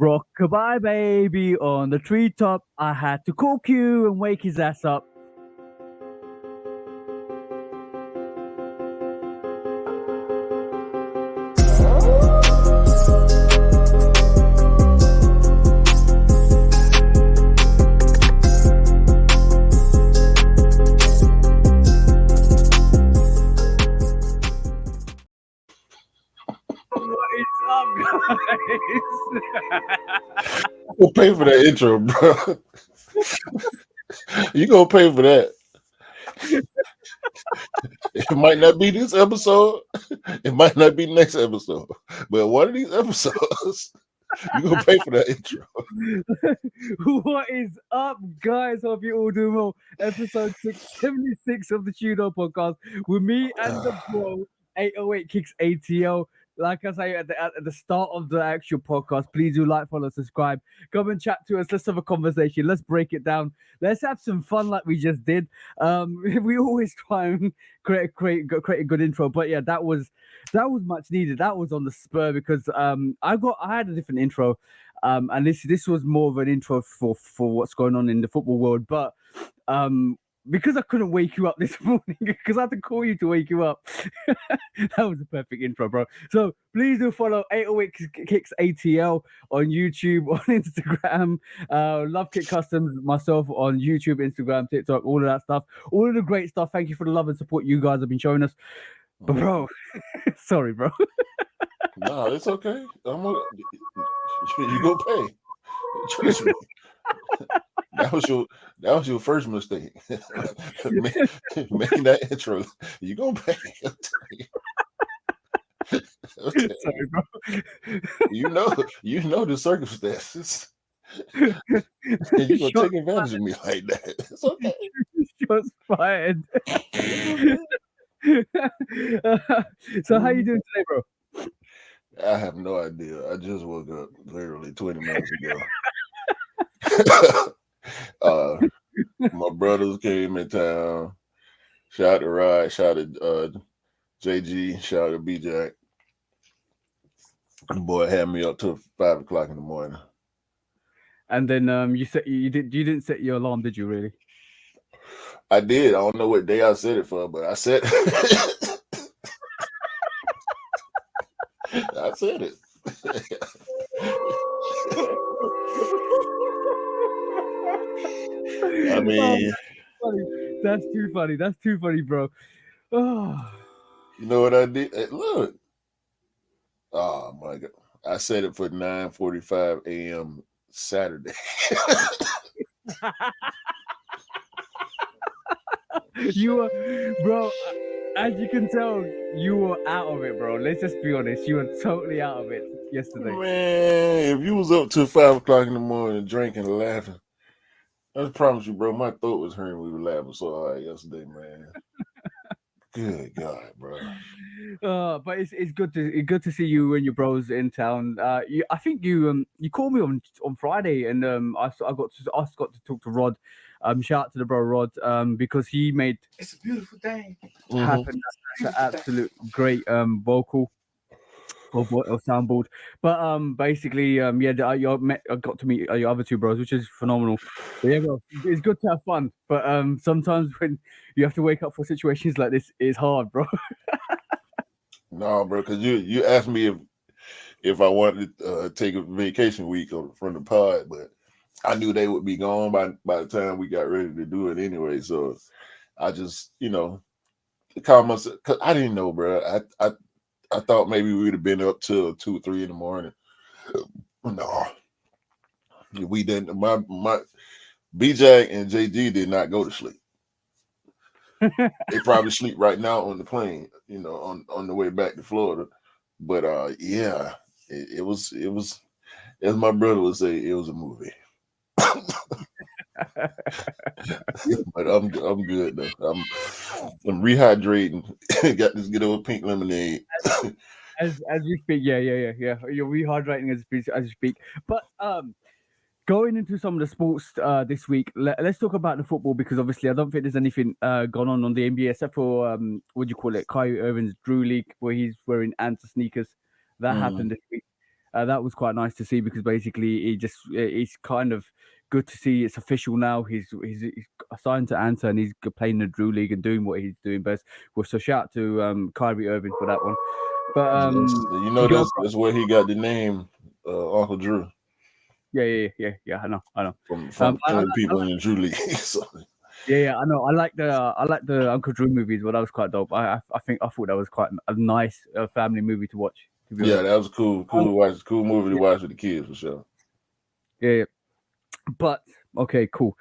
Rockabye baby on the treetop. I had to call Q and wake his ass up. What is up, guys? We'll pay for that intro, bro. You gonna pay for that. It might not be this episode. It might not be next episode. But one of these episodes, you gonna pay for that intro. What is up, guys? Hope you all doing well. Episode 676 of the Tudor podcast with me and the bro, 808 Kicks ATL. Like I say at the start of the actual podcast, please do like, follow, subscribe, come and chat to us. Let's have a conversation. Let's break it down. Let's have some fun like we just did. We always try and create a good intro, but yeah, that was much needed. That was on the spur because I had a different intro. And this was more of an intro for what's going on in the football world, but because I couldn't wake you up this morning, because I had to call you to wake you up. That was a perfect intro, bro. So please do follow 808 Kicks ATL on YouTube, on Instagram. Love Kick Customs myself on YouTube, Instagram, TikTok, all of that stuff. All of the great stuff. Thank you for the love and support you guys have been showing us. But bro, sorry, bro. No, it's okay. You gonna pay. Trust me. That was your first mistake. Making that intro. You gonna pay. Okay. Sorry, bro. You know the circumstances. And you gonna take advantage of me like that. It's okay. Shots fired. So how you doing today, bro? I have no idea. I just woke up literally 20 minutes ago. My brothers came in town. Shout out to Rod, shout out to JG, shout out to B-Jack. The boy had me up till 5 o'clock in the morning. And then you didn't set your alarm, did you really? I did. I don't know what day I set it for, but I set I said it. I mean, that's too funny. That's too funny, bro. Oh. You know what I did? Look. Oh my God. I set it for 9:45 a.m. Saturday. You were, bro, as you can tell, you were out of it, bro. Let's just be honest. You were totally out of it yesterday. Man, if you was up till 5 o'clock in the morning drinking and laughing, I promise you, bro, my throat was hurting. We were laughing so hard yesterday, man. Good God, bro. But it's good to see you and your bros in town. I think you called me on Friday, and I got to talk to Rod. Shout out to the bro Rod, because he made It's a beautiful thing happen. That's an absolute great vocal of soundboard. But basically, I got to meet your other two bros, which is phenomenal. But yeah, bro, it's good to have fun. But sometimes when you have to wake up for situations like this, it's hard, bro. No, bro, because you asked me if I wanted to take a vacation week from the pod, but I knew they would be gone by the time we got ready to do it anyway. So I just, called myself, because I didn't know, bro. I thought maybe we would have been up till 2 or 3 in the morning. No, we didn't. My BJ and JG did not go to sleep. They probably sleep right now on the plane, on the way back to Florida. But yeah, it was, as my brother would say, it was a movie. But I'm good though. I'm rehydrating. Got this good old pink lemonade. As we speak, yeah. You're rehydrating as you speak. But going into some of the sports this week, let's talk about the football, because obviously I don't think there's anything gone on the NBA except for what do you call it, Kyrie Irving's Drew League, where he's wearing Anta sneakers. That happened this week. That was quite nice to see because basically it's kind of good to see it's official now. He's assigned to Anta and he's playing the Drew League and doing what he's doing best. Well, so shout out to Kyrie Irving for that one. But Yes, you know that's where he got the name Uncle Drew yeah. I know. from I killing like, people in the Drew League. So, yeah, I know. I like the Uncle Drew movies, but that was quite dope. I thought that was quite a nice family movie to watch. To be yeah, honest. that was cool to watch, cool movie to watch with the kids for sure. Yeah. But okay, cool.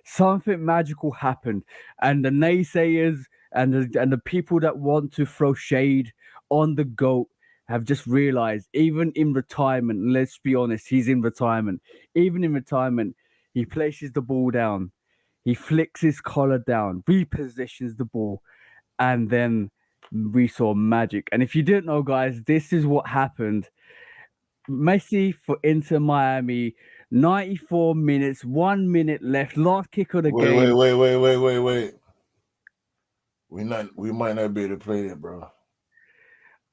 Something magical happened, and the naysayers and the people that want to throw shade on the goat have just realized, even in retirement. Let's be honest, he's in retirement. Even in retirement, he places the ball down, he flicks his collar down, repositions the ball, and then we saw magic. And if you didn't know, guys, this is what happened. Messi for Inter Miami, 94 minutes, 1 minute left, last kick of the game. Wait. We might not be able to play that, bro.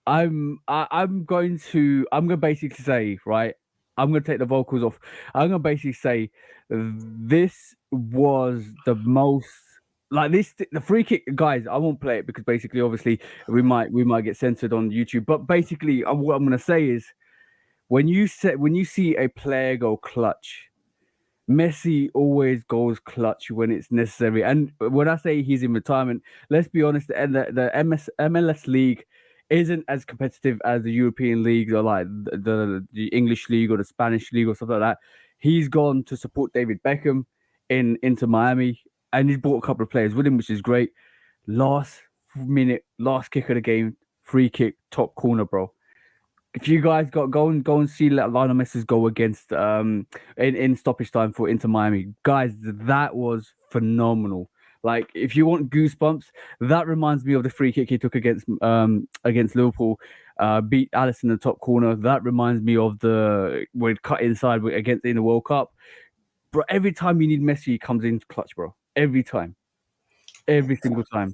I'm gonna basically say, right. I'm gonna take the vocals off. I'm gonna basically say this was the most like this the free kick, guys. I won't play it because basically, obviously, we might get censored on YouTube. But basically, what I'm gonna say is when you see a player go clutch, Messi always goes clutch when it's necessary. And when I say he's in retirement, let's be honest, and the MLS league isn't as competitive as the European leagues or like the English league or the Spanish league or stuff like that. He's gone to support David Beckham into Miami, and he's brought a couple of players with him, which is great. Last minute, last kick of the game, free kick, top corner, bro. If you guys go and see Lionel Messi's goal against in stoppage time for Inter Miami, guys, that was phenomenal. Like if you want goosebumps, that reminds me of the free kick he took against Liverpool, beat Alice in the top corner. That reminds me of the when it cut inside against in the World Cup. Bro, every time you need Messi, he comes in clutch, bro. Every time, every single time.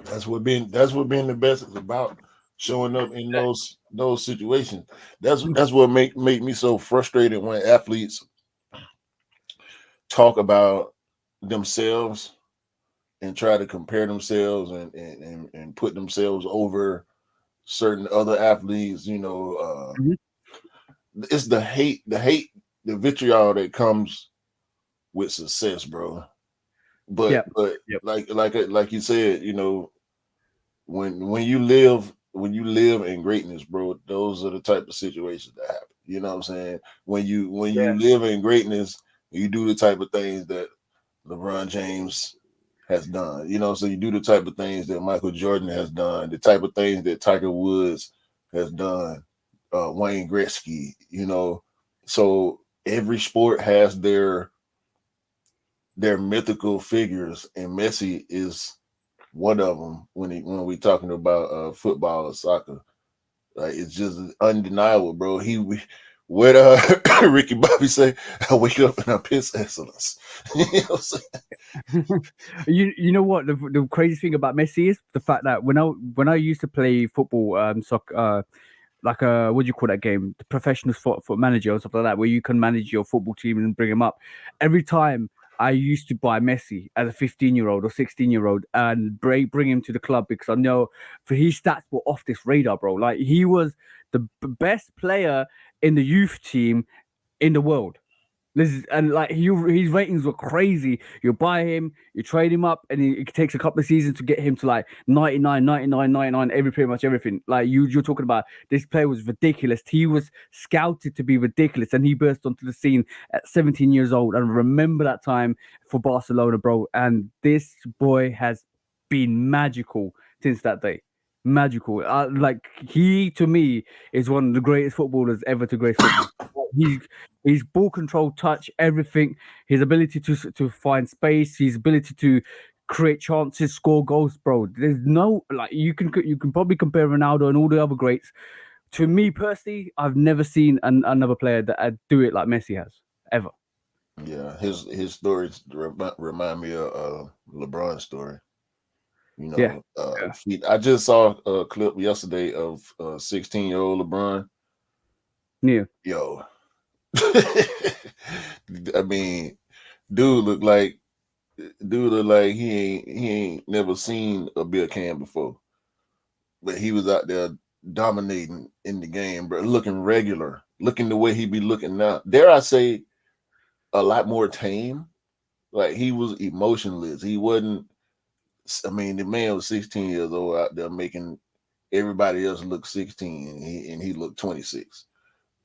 That's what being the best is about. Showing up in those situations. That's what make me so frustrated when athletes talk about themselves and try to compare themselves and put themselves over certain other athletes. Mhm. It's the hate, the vitriol that comes with success, bro. Yeah, But yep, like you said, when you live in greatness, bro, those are the type of situations that happen. You know what I'm saying? When yeah, you live in greatness, you do the type of things that LeBron James has done. So you do the type of things that Michael Jordan has done, the type of things that Tiger Woods has done, Wayne Gretzky. So every sport has their mythical figures, and Messi is one of them when we talking about football or soccer. Like it's just undeniable, bro. What Ricky Bobby say? I wake up and I piss excellence. You know what I'm saying? you know what the crazy thing about Messi is the fact that when I used to play football, soccer, like what do you call that game? The professional foot manager or stuff like that, where you can manage your football team and bring them up. Every time I used to buy Messi as a 15-year-old or 16-year-old and bring him to the club because I know for his stats were off this radar, bro. Like he was the best player in the youth team in the world. And like his ratings were crazy. You buy him, you trade him up, and it takes a couple of seasons to get him to like 99, 99, 99, pretty much everything. Like you're talking about this player was ridiculous. He was scouted to be ridiculous, and he burst onto the scene at 17 years old. And remember that time for Barcelona, bro. And this boy has been magical since that day. Magical. Like he to me is one of the greatest footballers ever to grace football. He his ball control, touch, everything, his ability to find space, his ability to create chances, score goals, bro. There's no like you can probably compare Ronaldo and all the other greats. To me personally, I've never seen another player that do it like Messi has ever. Yeah, his stories remind me of LeBron's story. Yeah, yeah. I just saw a clip yesterday of 16-year-old LeBron, Yeah. Yo. I mean, dude looked like he ain't never seen a beer can before. But he was out there dominating in the game, bro, looking regular, looking the way he be looking now. Dare I say, a lot more tame. Like he was emotionless. He wasn't. I mean, the man was 16 years old out there making everybody else look 16, and he looked 26.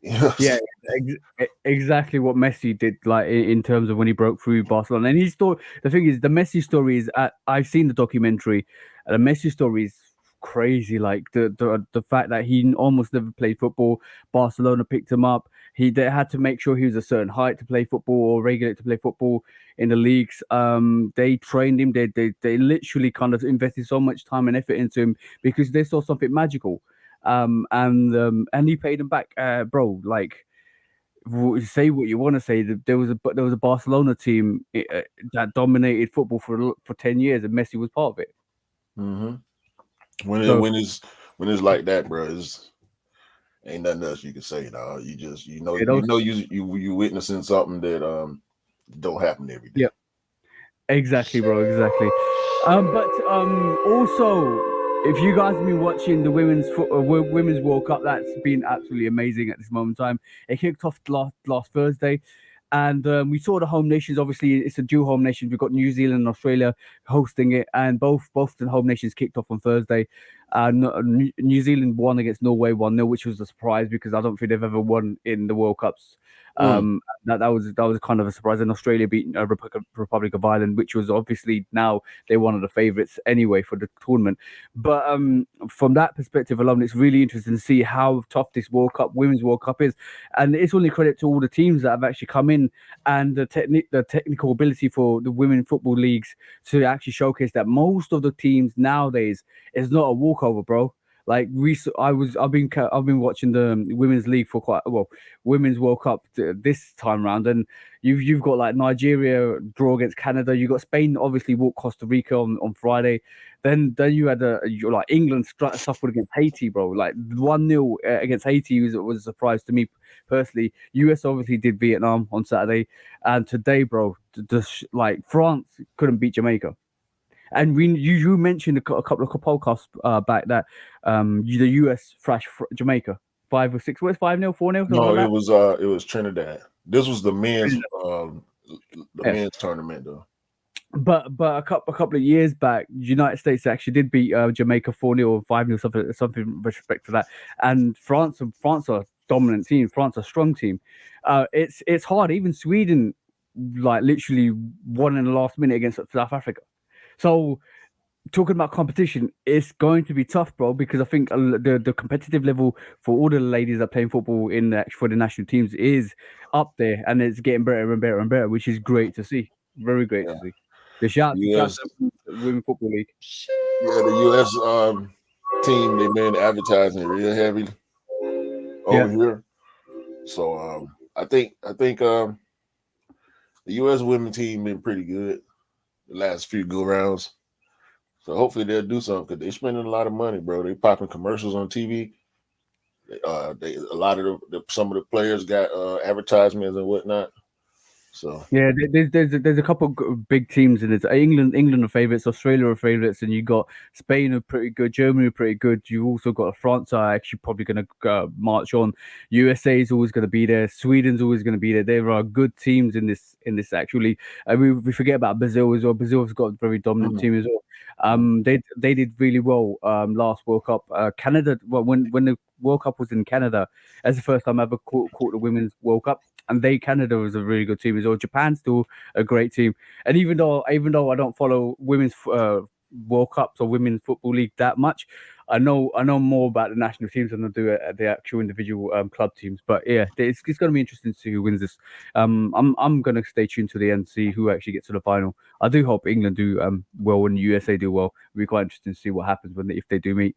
You know what I'm Yeah, saying? exactly what Messi did, like in terms of when he broke through Barcelona. And his story, the thing is, the Messi story is, I've seen the documentary, and the Messi story is crazy. Like the fact that he almost never played football. Barcelona picked him up. They had to make sure he was a certain height to play football or regulate to play football in the leagues. They trained him. They literally kind of invested so much time and effort into him because they saw something magical. And he paid him back, bro. Like, say what you want to say. There was a Barcelona team that dominated football for 10 years, and Messi was part of it. Mm-hmm. When it, So when it's like that, bro, it's ain't nothing else you can say, dog. You just yeah, those, you witnessing something that don't happen every day. yeah, exactly, bro, exactly. But also, if you guys have been watching the women's World Cup, that's been absolutely amazing at this moment in time. It kicked off last Thursday, and we saw the home nations. Obviously, it's a dual home nation. We've got New Zealand and Australia hosting it, and both the home nations kicked off on Thursday. New Zealand won against Norway 1-0, which was a surprise because I don't think they've ever won in the World Cups. Mm. That was kind of a surprise. And Australia beat Republic of Ireland, which was obviously now they're one of the favourites anyway for the tournament. But from that perspective alone, it's really interesting to see how tough this Women's World Cup is, and it's only credit to all the teams that have actually come in and the technical ability for the women football leagues to actually showcase that most of the teams nowadays is not a walkover, bro. Like I've been watching the women's league for quite well, women's World Cup this time round, and you've got like Nigeria draw against Canada. You got Spain obviously walk Costa Rica on Friday. Then you had you like England suffered against Haiti, bro. Like 1-0 against Haiti was a surprise to me personally. US obviously did Vietnam on Saturday, and today, bro, like France couldn't beat Jamaica. And you mentioned a couple of podcasts back that the US thrashed Jamaica 5 or 6. What, 5-0, 4-0, something No, like that. it was Trinidad. This was the Yeah. men's tournament though. But a couple of years back, United States actually did beat Jamaica 4-0 or 5-0, something with respect to that. And France are a dominant team. France are a strong team. It's hard. Even Sweden, like literally won in the last minute against South Africa. So talking about competition, it's going to be tough, bro, because I think the competitive level for all the ladies that playing football for the national teams is up there, and it's getting better and better and better, which is great to see. Very great to Yeah. see. The shout US, to the Women Football League. yeah, the US team, they been advertising real heavy Yeah. over here. So I think the US women team been pretty good the last few go rounds. So hopefully they'll do something because they're spending a lot of money, bro. They popping commercials on TV. A lot of some of the players got advertisements and whatnot. So Yeah, there's a couple big teams in it. England are favourites, Australia are favourites, and you got Spain are pretty good, Germany are pretty good. You also got France are actually probably going to march on. USA is always going to be there. Sweden's always going to be there. There are good teams in this actually. We forget about Brazil as well. Brazil has got a very dominant team as well. They did really well last World Cup. Canada, well, when the World Cup was in Canada, as the first time I ever caught the Women's World Cup. And Canada was a really good team as well. Japan's still a great team. And even though I don't follow women's World Cups or women's football league that much, I know more about the national teams than I do at the actual individual club teams. But yeah, it's going to be interesting to see who wins this. I'm going to stay tuned to the end to see who actually gets to the final. I do hope England do well and USA do well. It'll be quite interesting to see what happens if they do meet.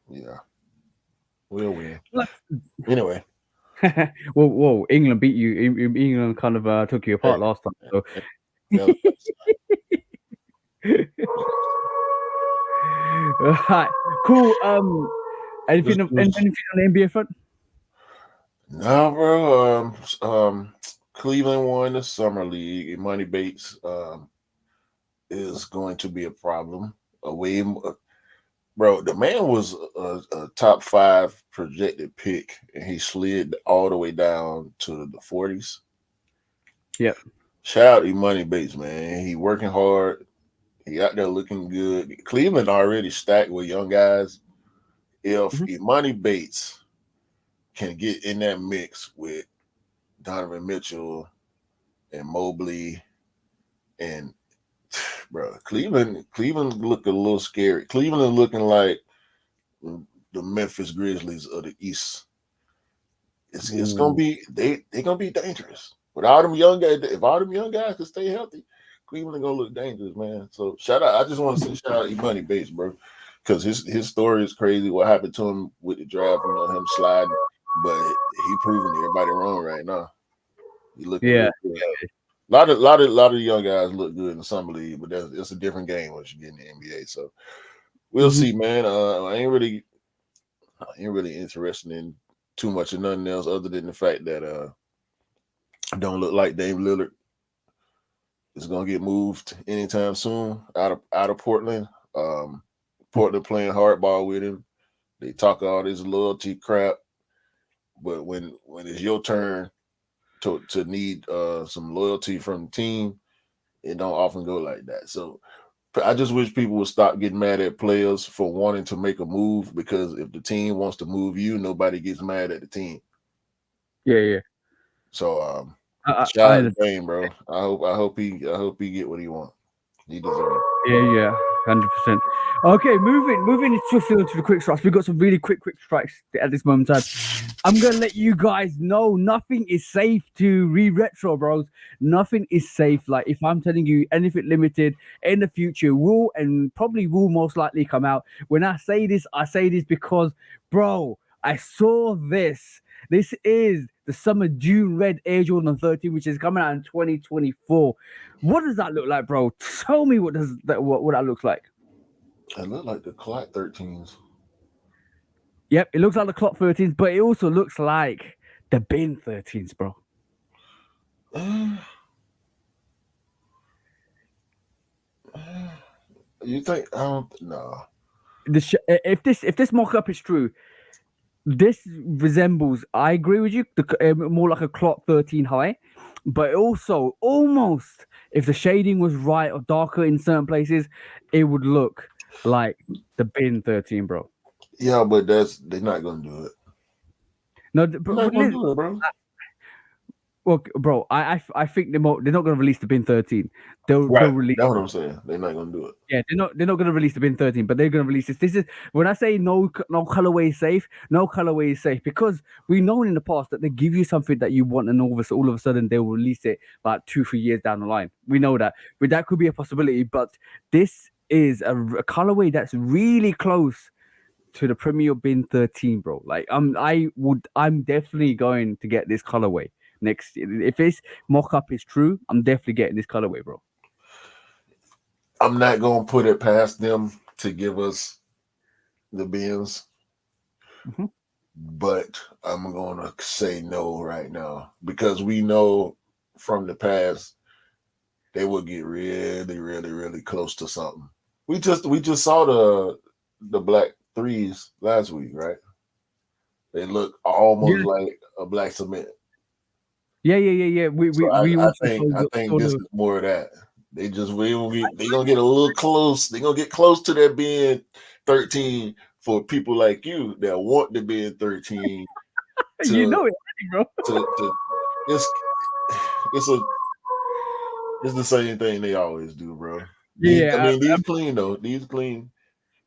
yeah, we'll win. Anyway, Whoa, England beat you. England kind of took you apart hey, last time. So. yeah, Right, cool. Anything, just, anything on the NBA front? No, bro. Cleveland won the summer league. And Money Bates is going to be a problem. Away, bro. The man was a top 5 projected pick, and he slid all the way down to the 40s. Yep. Shout out to Money Bates, man. He working hard. He out there looking good. Cleveland already stacked with young guys. If Mhm. Imani Bates can get in that mix with Donovan Mitchell and Mobley and bro, Cleveland look a little scary. Cleveland looking like the Memphis Grizzlies of the East. It's gonna Ooh. be they gonna be dangerous. With all them young guys, if all them young guys can stay healthy, Cleveland gonna look dangerous, man. So shout out. I just want to say shout out Imani Bates, bro, because his story is crazy. What happened to him with the draft, him sliding, but he proving everybody wrong right now. He looking Yeah. real good. A lot of young guys look good in the summer league, but it's a different game once you get in the NBA. So we'll Mhm. see, man. I ain't really interested in too much of nothing else other than the fact that don't look like Dame Lillard is gonna get moved anytime soon out of Portland. Portland playing hardball with him. They talk all this loyalty crap, but when it's your turn to need some loyalty from the team, it don't often go like that. So I just wish people would stop getting mad at players for wanting to make a move, because if the team wants to move you, nobody gets mad at the team. Yeah, yeah. So I shout out to understand. Dame, bro. I hope he get what he wants. He deserves it. Yeah, yeah, 100%. Okay, moving swiftly on to the quick strikes. We've got some really quick strikes at this moment in time. I'm gonna let you guys know nothing is safe to retro, bros. Nothing is safe. Like if I'm telling you anything limited in the future will and probably will most likely come out. When I say this because, bro, I saw this. This is the Summer June Red Air Jordan 13, which is coming out in 2024. What does that look like, bro? Tell me what that looks like. It look like the clock 13s. Yep, it looks like the clock 13s, but it also looks like the bin 13s, bro. You think? I don't. No. If this mock-up is true, this resembles. I agree with you. More like a clock 13 high, but also almost if the shading was right or darker in certain places, it would look like the bin 13, bro. Yeah, but they're not gonna do it. No, They're not gonna do it, bro. well, bro, I think they're not going to release the bin 13. They'll Right. release. That's what I'm saying. They're not gonna do it. Yeah, they're not going to release the bin 13, but they're going to release this. This is when I say no colorway is safe. No colorway is safe because we've known in the past that they give you something that you want, and all of a sudden they'll release it like 2-3 years down the line. We know that, but that could be a possibility. But this is a colorway that's really close to the Premier Bin 13, bro. Like I'm definitely going to get this colorway next year. If this mock up is true, I'm definitely getting this colorway, bro. I'm not gonna put it past them to give us the bins, Mhm. but I'm gonna say no right now because we know from the past they will get really, really, really close to something. We just saw the black threes last week, right? They look almost Yeah, like a black cement. yeah. We So we we I also think I think saw this the is more of that. They gonna get a little close. They gonna get close to that being 13 for people like you that want to be in 13 you to know it, bro. to it's it's a it's the same thing they always do, bro. These I Yeah, mean these clean though. These clean.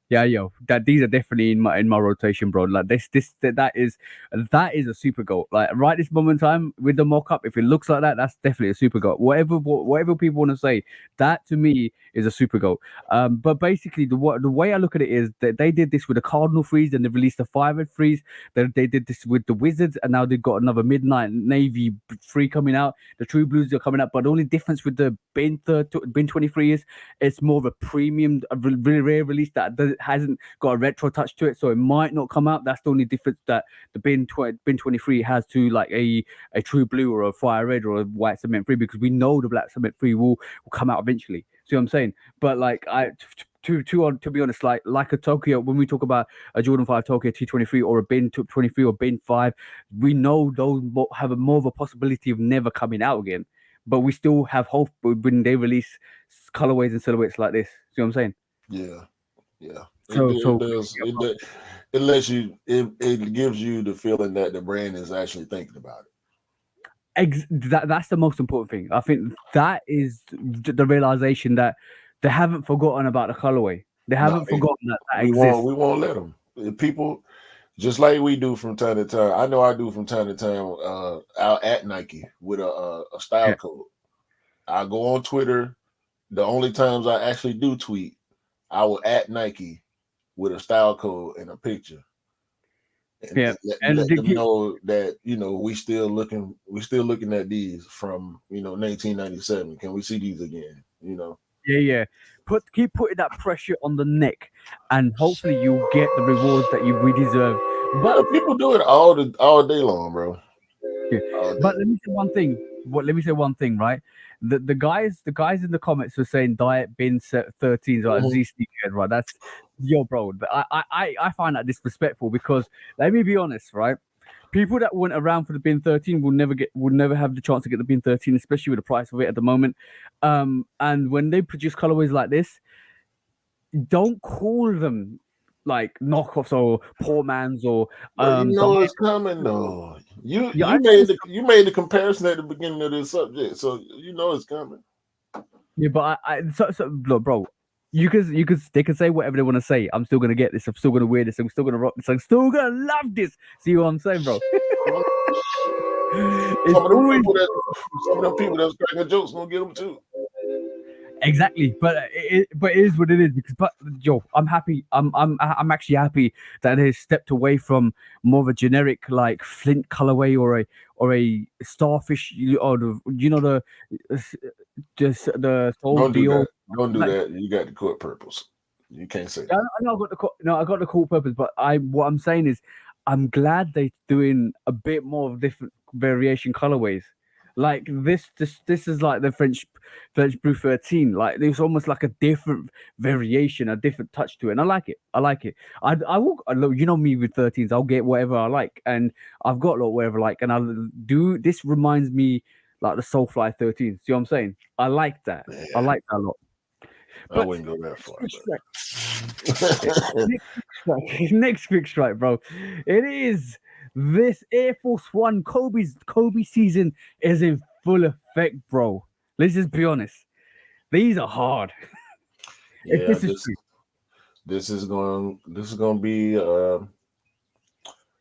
yeah, yo, that these are definitely in my rotation, bro. Like that is a super goal. Like right this moment in time with the mock up, if it looks like that, that's definitely a super goal. Whatever people want to say, that to me is a super goal. But basically the way I look at it is that they did this with the Cardinal freeze, and they released the 5 freeze. They did this with the Wizards, and now they've got another Midnight Navy free coming out. The True Blues are coming out, but the only difference with the bin 23 is it's more of a premium, a really rare release that hasn't got a retro touch to it, so it might not come out. That's the only difference that the bin 23 has to like a true blue or a fire red or a white cement free, because we know the black cement free will come out eventually. See what I'm saying? But like to be honest, like a Tokyo, when we talk about a Jordan 5 Tokyo T23 or a bin 23 or bin 5, we know those have more of a possibility of never coming out again. But we still have hope when they release colorways and silhouettes like this. See what I'm saying? Yeah. So It does. It lets you. It gives you the feeling that the brand is actually thinking about it. That's the most important thing. I think that is the realization that they haven't forgotten about the colorway. They haven't forgotten that exists. We won't let them. People, just like we do from time to time. I know I do from time to time. Out at Nike with a style code. I go on Twitter. The only times I actually do tweet, I will at Nike with a style code and a picture. And let them know that we still looking at these from 1997. Can we see these again? Yeah. Keep putting that pressure on the neck, and hopefully you'll get the rewards that we deserve. But people do it all day long, bro. Yeah. But let me say one thing. Right? The guys in the comments were saying diet bin 13s right, Z sneakers, right? That's bro. I find that disrespectful, because let me be honest, right? People that weren't around for the bin 13 will never have the chance to get the bin 13, especially with the price of it at the moment. And when they produce colorways like this, don't call them like knockoffs or poor man's or it's coming though. You made the comparison at the beginning of this subject, so it's coming. Yeah, but look, bro. They can say whatever they want to say. I'm still gonna get this. I'm still gonna wear this. I'm still gonna rock this. I'm still gonna love this. See what I'm saying, bro? Some of them people that's cracking jokes gonna get them too. Exactly, but it is what it is. But I'm happy. I'm actually happy that they stepped away from more of a generic like Flint colorway or a starfish, or the soul Don't deal. Don't do that. You got the court purpose. You can't say that. I know I got the court purpose, but what I'm saying is I'm glad they're doing a bit more of different variation colorways. Like this is like the French Brew 13. Like there's almost like a different variation, a different touch to it, and I like it. I will. Me with 13s, I'll get whatever I like, and I've got whatever I like, and I'll do. This reminds me like the Soulfly 13. See what I'm saying? I like that. Yeah. I like that a lot. But I wouldn't go that far. Next quick strike, bro. It is. This Air Force One Kobe season is in full effect, bro. Let's just be honest. These are hard. Yeah, this is going to be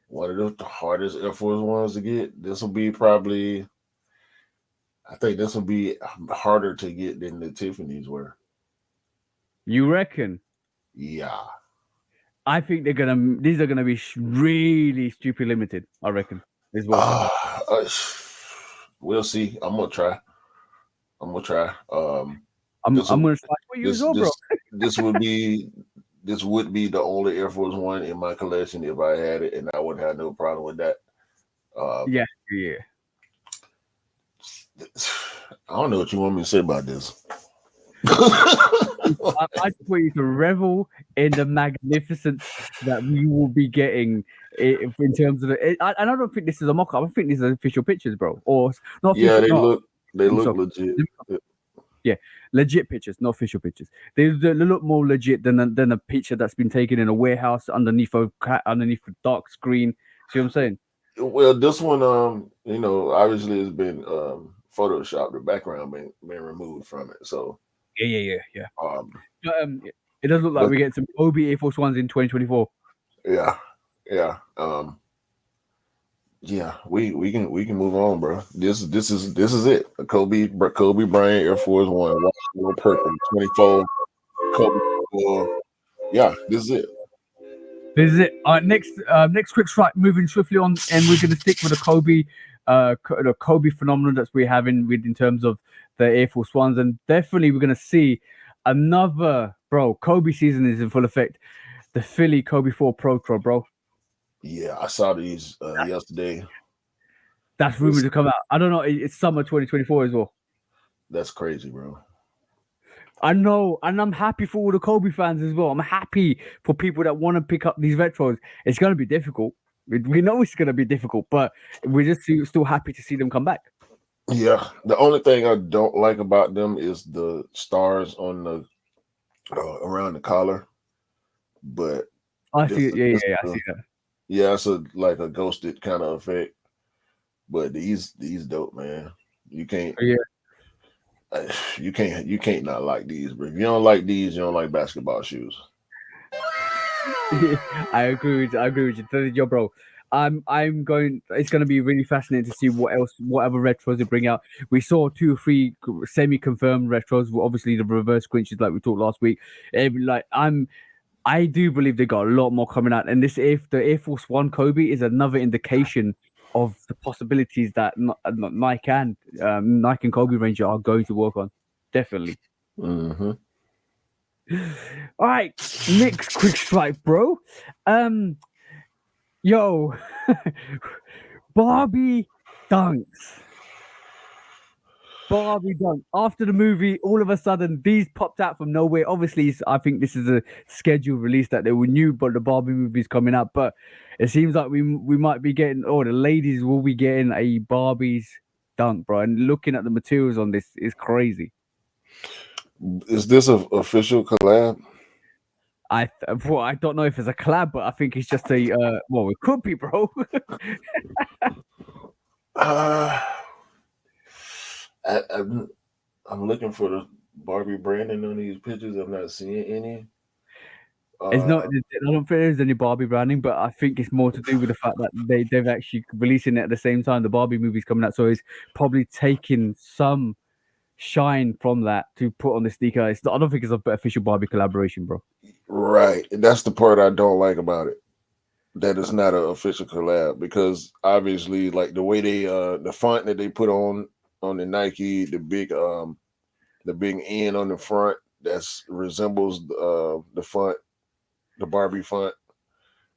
one of the hardest Air Force Ones to get. This will be probably, I think this will be harder to get than the Tiffany's were. You reckon? Yeah. I think these are gonna be really stupid limited. I reckon as well. We'll see. I'm gonna try. I'm gonna try try for you as well, bro. This would be the only Air Force One in my collection if I had it, and I wouldn't have no problem with that. Yeah. I don't know what you want me to say about this. I just want you to revel in the magnificence that we will be getting in terms of it. And I don't think this is a mock-up. I think these are official pictures, bro. Or not? Yeah, they look legit. Yeah, legit pictures, not official pictures. They look more legit than a picture that's been taken in a warehouse underneath a dark screen. See what I'm saying? Well, this one, obviously has been photoshopped. The background been removed from it, so. Yeah. It does look like we get some Kobe Air Force Ones in 2024. Yeah. We can move on, bro. This is it. A Kobe Bryant Air Force One, purple 24. Kobe. Yeah, this is it. This is it. Next quick strike. Moving swiftly on, and we're going to stick with the Kobe phenomenon that we're having in terms of the Air Force Ones, and definitely we're going to see another Kobe season is in full effect. the Philly Kobe 4 Pro Pro, bro. Yeah, I saw these yesterday. That's rumored to come out. I don't know. It's summer 2024 as well. That's crazy, bro. I know, and I'm happy for all the Kobe fans as well. I'm happy for people that want to pick up these retros. It's going to be difficult. We know it's going to be difficult, but we're just still happy to see them come back. Yeah, the only thing I don't like about them is the stars on the around the collar. But I see it. Yeah, I see that. Yeah, it's like a ghosted kind of effect. But these dope, man. You can't Yeah. you can't not like these, bro. If you don't like these, you don't like basketball shoes. I agree with you. Yo, bro. I'm going. It's going to be really fascinating to see what other retros they bring out. We saw 2 or 3 semi-confirmed retros. Obviously, the reverse quinches, like we talked last week. I do believe they got a lot more coming out, and if the Air Force One Kobe is another indication of the possibilities that Nike and Kobe Ranger are going to work on. Definitely. Mm-hmm. All right, next quick strike, bro. Yo, Barbie dunks. Barbie dunk. After the movie, all of a sudden, these popped out from nowhere. Obviously, I think this is a scheduled release that they were new, but the Barbie movie is coming up. But it seems like we might be getting, or the ladies will be getting a Barbie's dunk, bro. And looking at the materials on this is crazy. Is this an official collab? I don't know if it's a collab, but I think it's just a well, it could be, bro. I'm looking for the Barbie branding on these pictures. I'm not seeing any. It's not. I don't think there's any Barbie branding, but I think it's more to do with the fact that they've actually releasing it at the same time the Barbie movie's coming out, so it's probably taking some shine from that to put on the sneaker. I don't think it's an official Barbie collaboration, bro. Right, and that's the part I don't like about it. That it's not an official collab, because obviously, like the way they the font that they put on the Nike, the big N on the front that resembles the font, the Barbie font.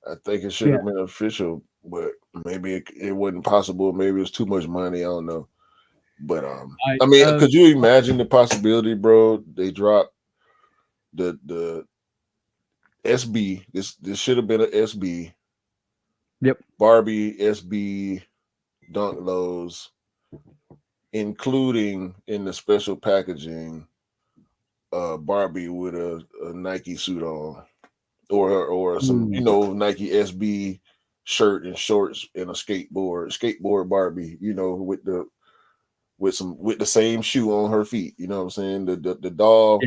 I think it should have been official, but maybe it wasn't possible. Maybe it's too much money. I don't know. But I mean, could you imagine the possibility, bro? They drop the SB. This should have been an SB. Yep. Barbie SB dunk lows, including in the special packaging, Barbie with a Nike suit on, or some Nike SB shirt and shorts and a skateboard Barbie, with the same shoe on her feet. You know what I'm saying? The doll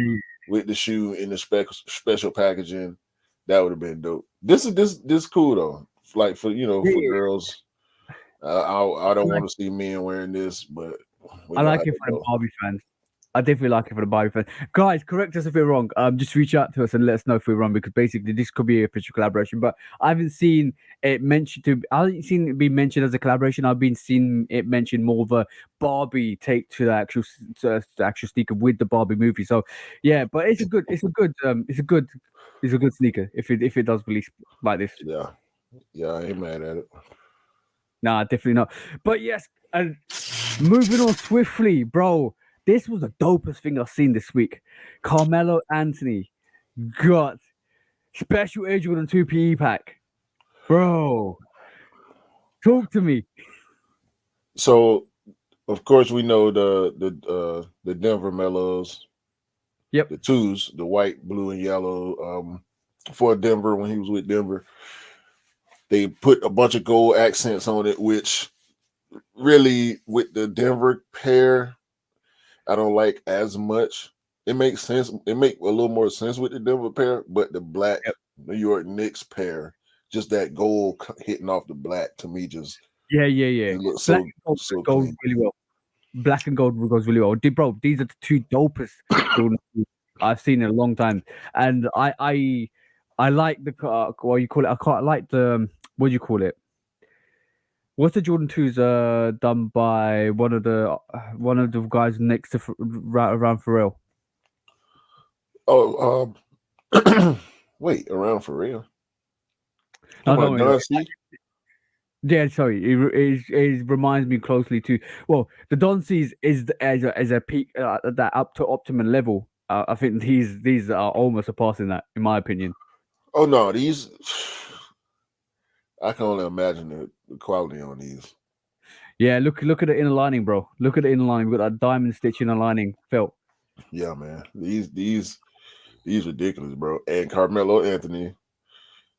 with the shoe in the special packaging. That would have been dope. This cool though. Like for girls. I don't want to see men wearing this, but I like it for the Barbie fans. I definitely like it for the Barbie fans. Guys, correct us if we're wrong. Just reach out to us and let us know if we're wrong, because basically this could be an official collaboration. But I haven't seen it mentioned I haven't seen it be mentioned as a collaboration. I've been seeing it mentioned more of a Barbie take to the actual sneaker with the Barbie movie. So yeah, but it's a good sneaker if it does release like this. Yeah, I ain't mad at it. Nah, definitely not. But yes, and moving on swiftly, bro. This was the dopest thing I've seen this week. Carmelo Anthony got special Air Jordan 2 PE pack. Bro, talk to me. So, of course, we know the Denver Mellows. Yep. The 2s, the white, blue, and yellow. For Denver, when he was with Denver, they put a bunch of gold accents on it, which really, with the Denver pair, I don't like as much. It makes sense. It makes a little more sense with the Denver pair, but the black New York Knicks pair, just that gold hitting off the black, to me, just it looks black so goes clean. really well. Black and gold goes really well. Bro, these are the 2 dopest Jordan I've seen in a long time, and I like the what you call it. I quite like the what do you call it? What's the Jordan 2s done by one of the guys next to around Pharrell? Oh, Wait, around for real? No, Talking don't about worry. Don C? Yeah, sorry. It reminds me closely to well, the Don C's is as a peak that up to optimum level. I think these are almost surpassing that, in my opinion. Oh no, these I can only imagine the quality on these. Yeah, look at the inner lining, bro. Look at the inner lining. We've got that diamond stitch inner lining felt. Yeah, man. These ridiculous, bro. And Carmelo Anthony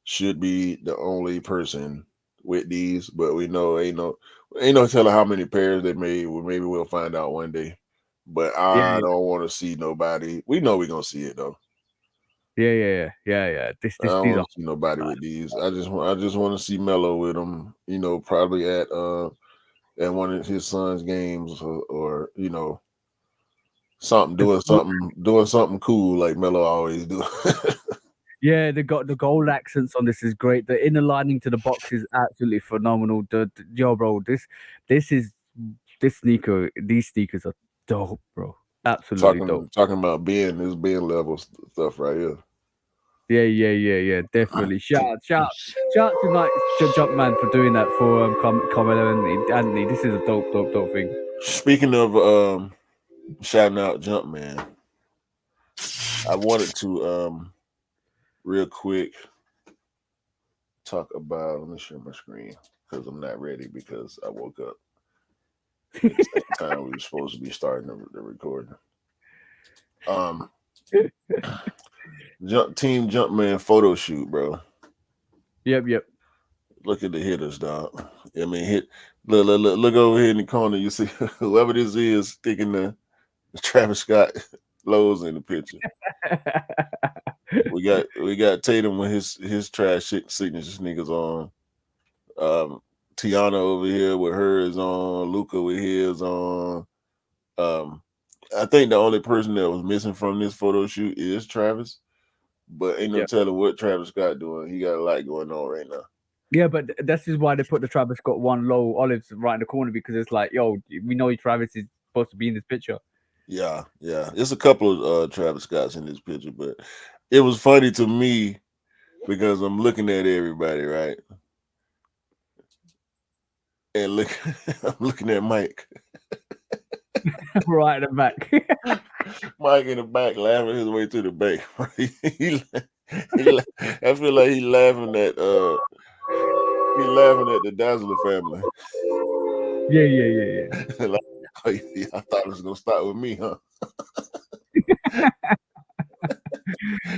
should be the only person with these, but we know ain't no telling how many pairs they made. Well, maybe we'll find out one day. But Yeah, I don't want to see nobody. We know we're gonna see it though. yeah. I don't These want are. to see nobody with these. I just want to see Melo with them. Probably at one of his son's games or something The doing something cool like Melo always do. Yeah, the gold accents on this is great. The inner lining to the box is absolutely phenomenal. Yo, bro, this is this sneaker. These sneakers are dope, bro. Absolutely dope. talking about being level stuff right here. Yeah. Definitely. Shout out to Night Jumpman for doing that for Carmelo and Anthony. This is a dope thing. Speaking of shouting out Jumpman, I wanted to real quick talk about. Let me share my screen because I'm not ready because I woke up at the same time we were supposed to be starting the recording. Um, Team Jumpman photo shoot, bro. Yep. Look at the hitters, dog. I mean, look over here in the corner. You see whoever this is sticking the Travis Scott lows in the picture. We got Tatum with his trash signature sneakers on. Um, Tiana over here with hers on. Luca with his on. Um, I think the only person that was missing from this photo shoot is Travis, but ain't no Yep. telling what Travis Scott doing. He got a lot going on right now. Yeah, but this is why they put the Travis Scott one low olives right in the corner because it's like, yo, we know Travis is supposed to be in this picture. Yeah. It's a couple of Travis Scotts in this picture, but it was funny to me because I'm looking at everybody, right? And look, I'm looking at Mike. Right at the back. Mike in the back laughing his way to the bank. I feel like he laughing at the Dazzler family. Yeah. Like, oh, yeah, I thought it was gonna start with me, huh? Oh,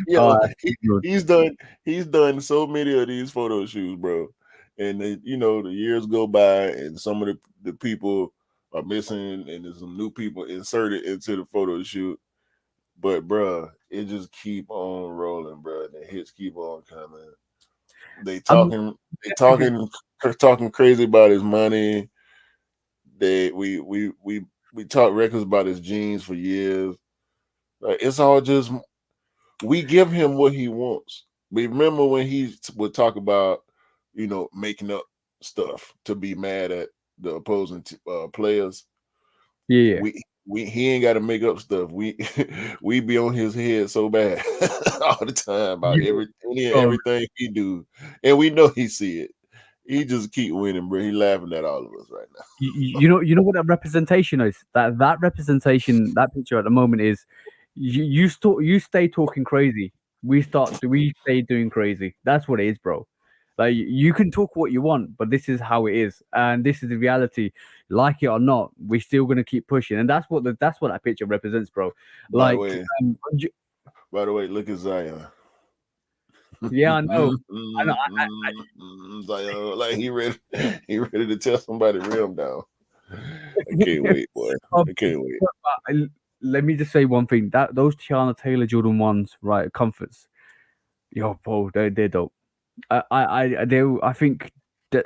Yo, that's good. he's done so many of these photo shoots, bro. And the years go by and some of the people are missing and there's some new people inserted into the photo shoot. But bruh, it just keep on rolling, bruh. The hits keep on coming. They I'm talking they talking crazy about his money. We talk records about his jeans for years. Like it's all just we give him what he wants. We remember when he would talk about, making up stuff to be mad at the opposing players. yeah. We he ain't got to make up stuff. We we be on his head so bad all the time about You, bro, everything he do, and we know he see it. He just keep winning, bro. He laughing at all of us right now. you know what that representation is. That representation, that picture at the moment is you stay talking crazy. We stay doing crazy. That's what it is, bro. Like you can talk what you want, but this is how it is, and this is the reality. Like it or not, we're still gonna keep pushing, and that's what that picture represents, bro. By the Like, way, look at Zion. yeah, I know. I know. Zion, like he ready to tell somebody rim down. I can't wait, boy. Uh, I can't wait. Let me just say one thing. That those Tiana Taylor Jordan ones, right? Comforts. Yo, bro, they're dope. I think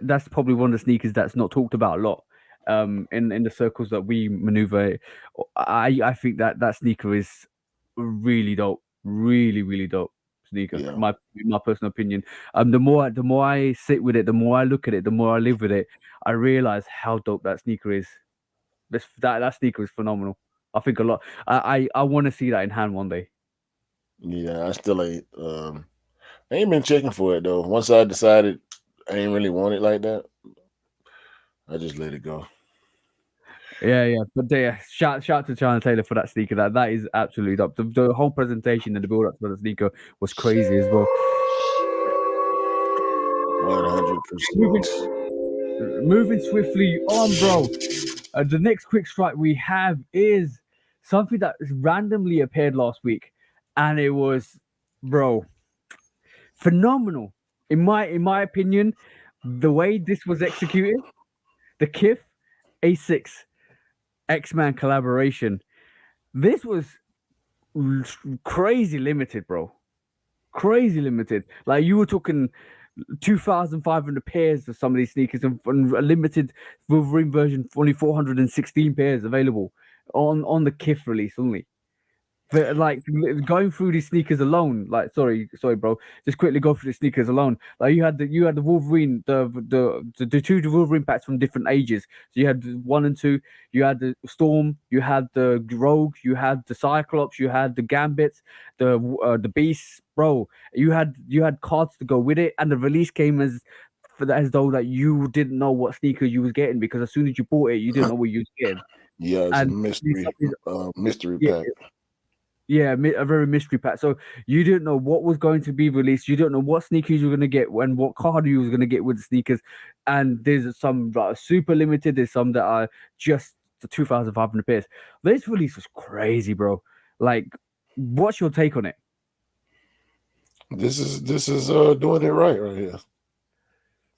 that's probably one of the sneakers that's not talked about a lot. In the circles that we maneuver, I think that sneaker is really dope, really dope sneaker. Yeah, My personal opinion. The more I sit with it, the more I look at it, the more I live with it, I realize how dope that sneaker is. That sneaker is phenomenal. I think a lot. I want to see that in hand one day. yeah. I still ain't. I ain't been checking for it though. Once I decided I ain't really want it like that, I just let it go. Yeah. But yeah, shout to China Taylor for that sneaker. That is absolutely dope. The whole presentation and the build up for the sneaker was crazy as well. 100%. Moving swiftly on, bro. The next quick strike we have is something that randomly appeared last week, and it was, bro, phenomenal. In my opinion, the way this was executed, the Kith A6 X-Man collaboration, this was crazy limited, bro. Crazy limited. Like you were talking 2,500 pairs of some of these sneakers, and a limited Wolverine version, only 416 pairs available on the Kith release only. But like going through these sneakers alone, like sorry, bro, just quickly go through the sneakers alone. Like you had the Wolverine, the two Wolverine packs from different ages. So you had the 1 and 2, you had the Storm, you had the Rogue, you had the Cyclops, you had the Gambits, the Beasts, bro. You had cards to go with it, and the release came as though that you didn't know what sneaker you was getting, because as soon as you bought it, you didn't know what you was getting. Yeah, it's a And mystery yeah, pack. yeah, a very mystery pack. So you didn't know what was going to be released. You don't know what sneakers you're going to get and what card you was going to get with the sneakers. And there's some that are super limited. There's some that are just the 2,500 pairs. This release was crazy, bro. Like, what's your take on it? This is doing it right here.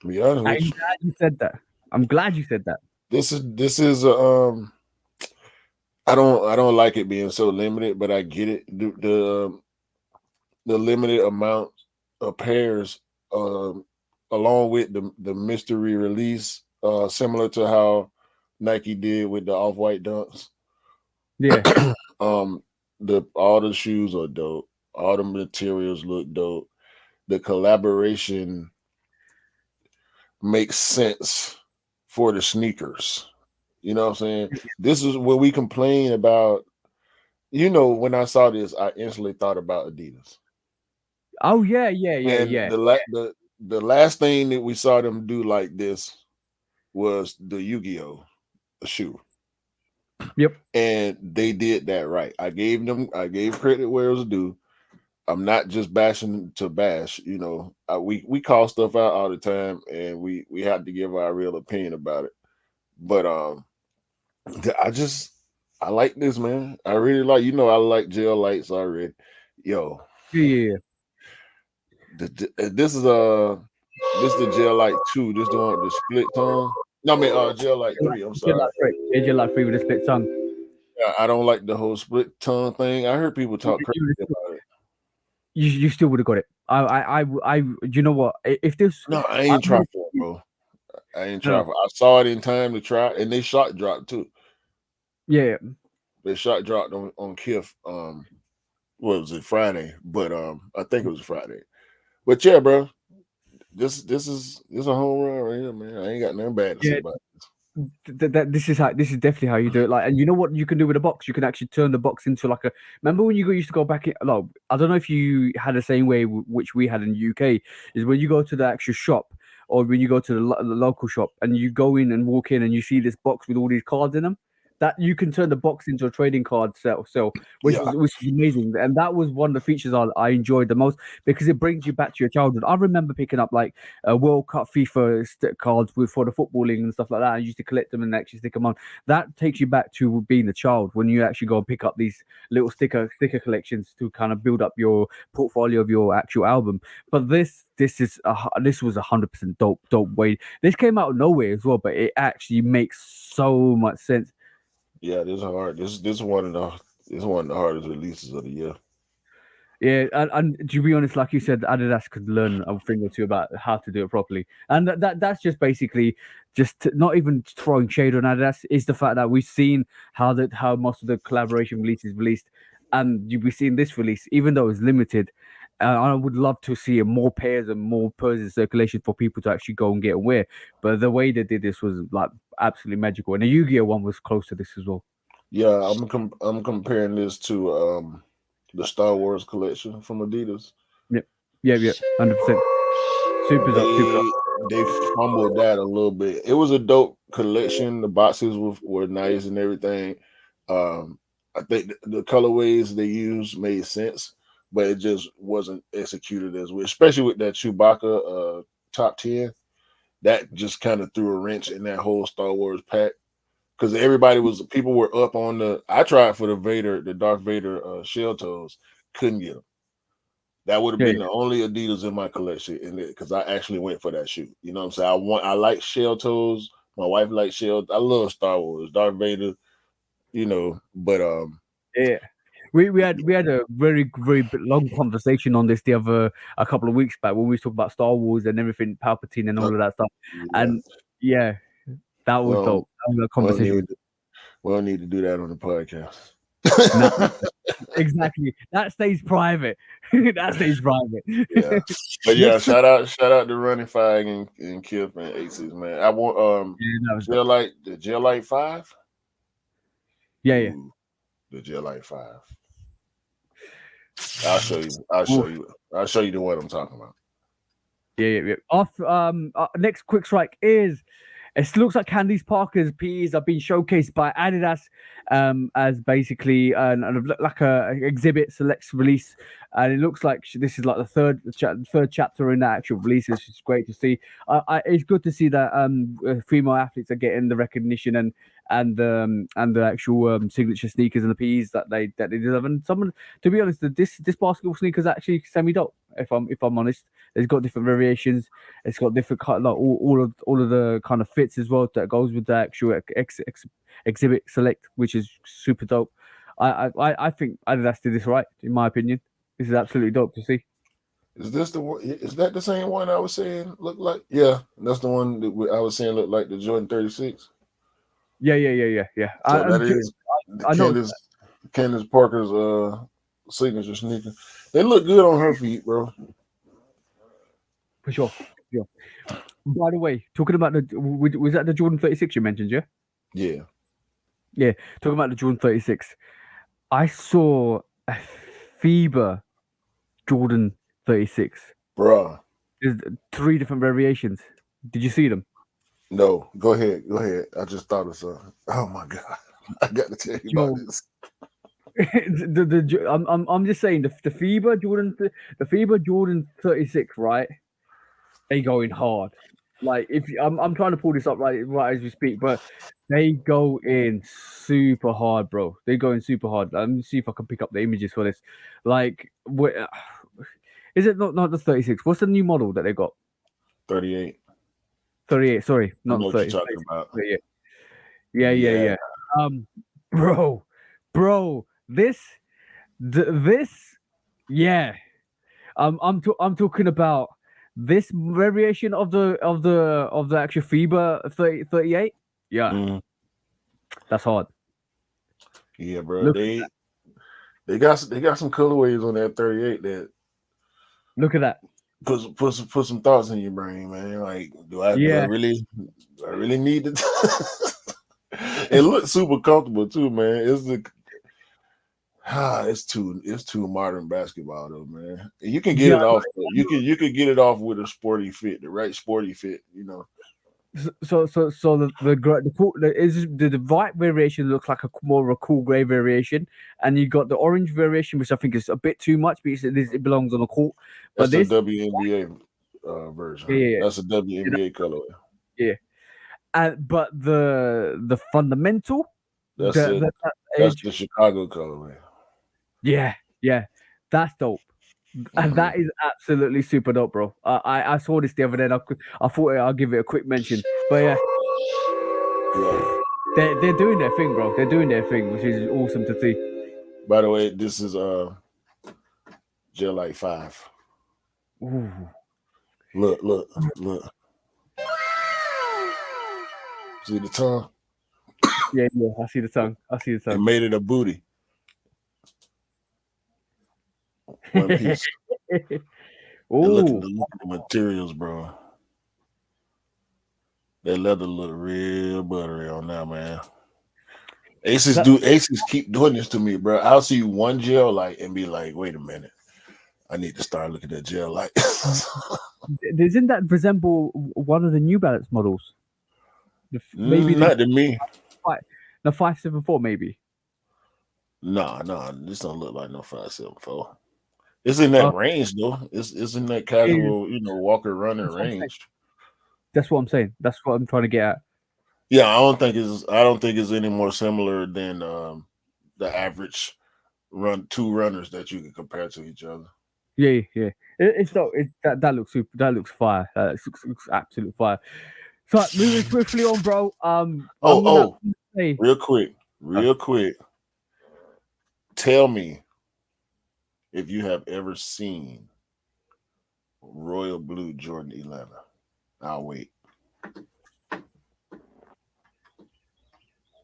To be honest with I'm you, glad you said that. I'm glad you said that. this is I don't like it being so limited, but I get it. The limited amount of pairs, along with the mystery release, similar to how Nike did with the off-white dunks. Yeah. The all the shoes are dope. All the materials look dope. The collaboration makes sense for the sneakers. You know what I'm saying? This is when we complain about. When I saw this, I instantly thought about Adidas. Oh yeah. And the last thing that we saw them do like this was the Yu-Gi-Oh shoe. Yep. And they did that right. I gave credit where it was due. I'm not just bashing to bash. We call stuff out all the time, and we have to give our real opinion about it. But I like this, man. I really like. I like gel lights already. Yo, Yeah. this is the gel light 2. This the one with the split tongue. No, I mean gel light 3. I'm sorry. Gel Light 3 with a split tongue. Yeah, I don't like the whole split tongue thing. I heard people talk crazy about it. You still would have got it. You know what? If this, No, I I ain't trying for it, bro. I ain't trying for. I saw it in time to try, and they shot dropped too. Yeah. They shot dropped on Kith. What was it, Friday? But I think it was Friday. But yeah, bro, this is a home run right here, man. I ain't got nothing bad to say about this. This is definitely how you do it. Like, and you know what you can do with a box? You can actually turn the box into like a. Remember when you used to go back in? No, I don't know if you had the same way which we had in the UK. Is when you go to the actual shop, or when you go to the local shop and you go in and walk in and you see this box with all these cards in them. That you can turn the box into a trading card sell, which is amazing. And that was one of the features I enjoyed the most, because it brings you back to your childhood. I remember picking up like World Cup FIFA cards for the footballing and stuff like that. I used to collect them and actually stick them on. That takes you back to being a child when you actually go and pick up these little sticker collections to kind of build up your portfolio of your actual album. But this was 100% dope way. This came out of nowhere as well, but it actually makes so much sense. Yeah, this is hard. This is one of the hardest releases of the year. Yeah, and to be honest, like you said, Adidas could learn a thing or two about how to do it properly, and that's just basically not even throwing shade on Adidas. Is the fact that we've seen how most of the collaboration releases released, and we've seen this release, even though it's limited. I would love to see more pairs and more pairs in circulation for people to actually go and get and wear. But the way they did this was like absolutely magical, and the Yu-Gi-Oh one was close to this as well. Yeah, I'm comparing this to the Star Wars collection from Adidas. Yep. Yeah, 100%. Super dope. Super dope. They fumbled that a little bit. It was a dope collection. The boxes were nice and everything. I think the colorways they used made sense, but it just wasn't executed as well, especially with that Chewbacca top 10. That just kind of threw a wrench in that whole Star Wars pack. Because people were up on I tried for the Darth Vader shell toes, couldn't get them. That would have been the only Adidas in my collection, because I actually went for that shoe. You know what I'm saying? I like shell toes. My wife likes shell. I love Star Wars, Darth Vader. But yeah. We had a very long conversation on this a couple of weeks back when we talked about Star Wars and everything, Palpatine and all of that stuff. And yeah, that was dope. That was a conversation. We don't need to do that on the podcast. No, exactly. That stays private. That stays private. Yeah, but yeah, shout out to Running Fag and Kith and 1's, man. I want the Gel Light 5. Yeah, yeah. The Gel Light 5. I'll show you the one I'm talking about. Yeah. Off. Next quick strike is. It looks like Candice Parker's PEs are being showcased by Adidas as basically like a exhibit select release, and it looks like this is like the third chapter in that actual release, which is great to see. It's good to see that female athletes are getting the recognition and the actual signature sneakers and the PEs that they deserve. And to be honest, this basketball sneaker is actually semi dope. If I'm honest, it's got different variations. It's got different like all of the kind of fits as well that goes with the actual exhibit select, which is super dope. I think Adidas did this right, in my opinion. This is absolutely dope to see. Is this the one? Is that the same one I was saying look like? Yeah, that's the one that I was saying looked like the Jordan 36. Yeah. So that is Candice Parker's signature sneaker. They look good on her feet, bro. For sure. Yeah. By the way, talking about was that the Jordan 36 you mentioned, yeah? Yeah. Yeah. Talking about the Jordan 36. I saw a FIBA Jordan 36. Bruh. There's 3 different variations. Did you see them? No. Go ahead. I just thought of something. Oh my God. I got to tell you about this. I'm just saying the FIBA Jordan 36, right? They going hard. Like I'm trying to pull this up right as we speak, but they go in super hard, bro. They go in super hard. Let me see if I can pick up the images for this. Like, is it not the 36? What's the new model that they got? 38. 38. Sorry, not 30. What you're talking about. Yeah. Bro, this, yeah. I'm talking about this variation of the actual FIBA 38. Yeah, that's hard. Yeah, bro. They got some colorways on that 38 that. Look at that. Put some thoughts in your brain, man. Like, do I really need to? It looks super comfortable too, man. It's too modern basketball though, man. You can get it off. You can get it off with a sporty fit, the right sporty fit, you know. So the white variation looks like more of a cool gray variation, and you got the orange variation, which I think is a bit too much because it belongs on a court. But that's the WNBA version. Yeah, that's a WNBA colorway. Yeah, but the fundamental. That's the Chicago colorway. Yeah, that's dope. And that is absolutely super dope, bro. I saw this the other day. And I thought I'll give it a quick mention, but yeah, they're doing their thing, bro. They're doing their thing, which is awesome to see. By the way, this is Gel Light 5. Ooh. Look. See the tongue? Yeah, I see the tongue. They made it a booty. One piece. Look at the materials, bro. That leather look real buttery on that, man. Aces keep doing this to me, bro. I'll see one Gel Light and be like, wait a minute. I need to start looking at gel lights. Doesn't that resemble one of the New Balance models? Maybe the Not to me. 574, maybe. No, this don't look like no 574. It's in that range though. It's in that casual, walker running range. That's what I'm saying. That's what I'm trying to get at. Yeah, I don't think it's any more similar than the average two runners that you can compare to each other. Yeah. It's not. That looks super. That looks fire. That looks absolute fire. So moving swiftly on, bro. Say, real quick. Tell me if you have ever seen Royal Blue Jordan 11. I'll wait.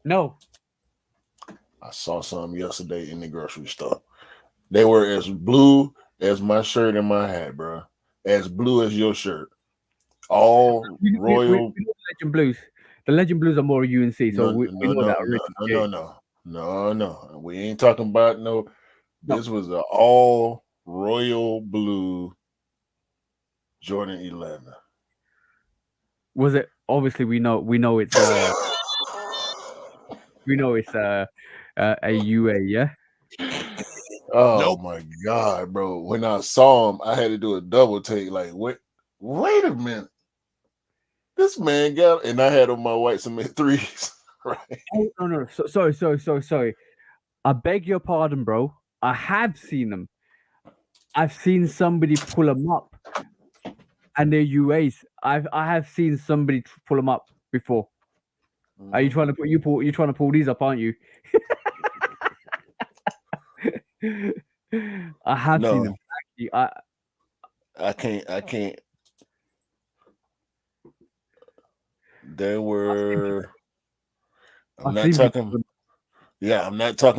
No. I saw some yesterday in the grocery store. They were as blue as my shirt and my hat, bro. As blue as your shirt. All royal. We know the Legend Blues. The Legend Blues are more UNC, so we know that already. No. We ain't talking about no. This was an all royal blue Jordan 11. Was it? Obviously, we know it's a UA, yeah. Oh my god, bro! When I saw him, I had to do a double take. Like, wait a minute, this man got, and I had on my white cement threes. Right? Oh no! Sorry. I beg your pardon, bro. I have seen them. I've seen somebody pull them up, and they're UAs. I have seen somebody pull them up before. Are you trying to you're trying to pull these up, aren't you? I have seen them. Actually, I can't. They were. I'm not talking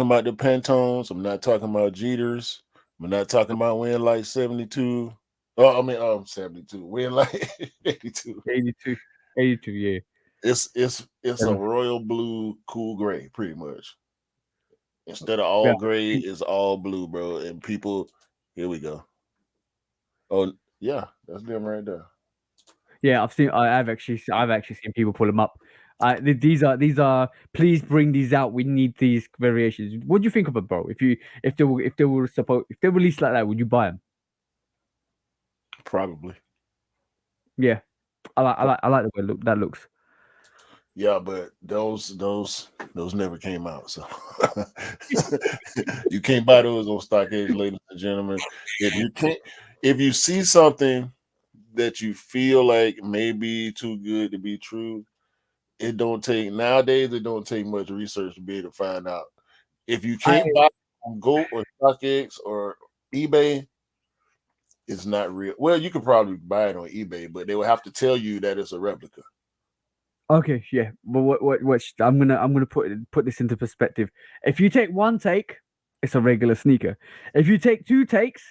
about the Pantones. I'm not talking about Jeters. I'm not talking about Win Light 72. Oh, I mean, 72. Win Light 82. 82, yeah. It's a royal blue cool gray, pretty much. Instead of all gray, it's all blue, bro. And people, here we go. Oh yeah, that's them right there. Yeah, I've actually seen people pull them up. These are. Please bring these out. We need these variations. What do you think of it, bro? If they were released like that, would you buy them? Probably. Yeah, I like the way that looks. Yeah, but those never came out. So you can't buy those on StockX, ladies and gentlemen. If you see something that you feel like may be too good to be true, it don't take much research to be able to find out. If you can't buy it on Go or StockX or eBay, it's not real. Well, you could probably buy it on eBay, but they will have to tell you that it's a replica. Okay, yeah. But what I'm gonna put this into perspective. If you take one take, it's a regular sneaker. If you take two takes,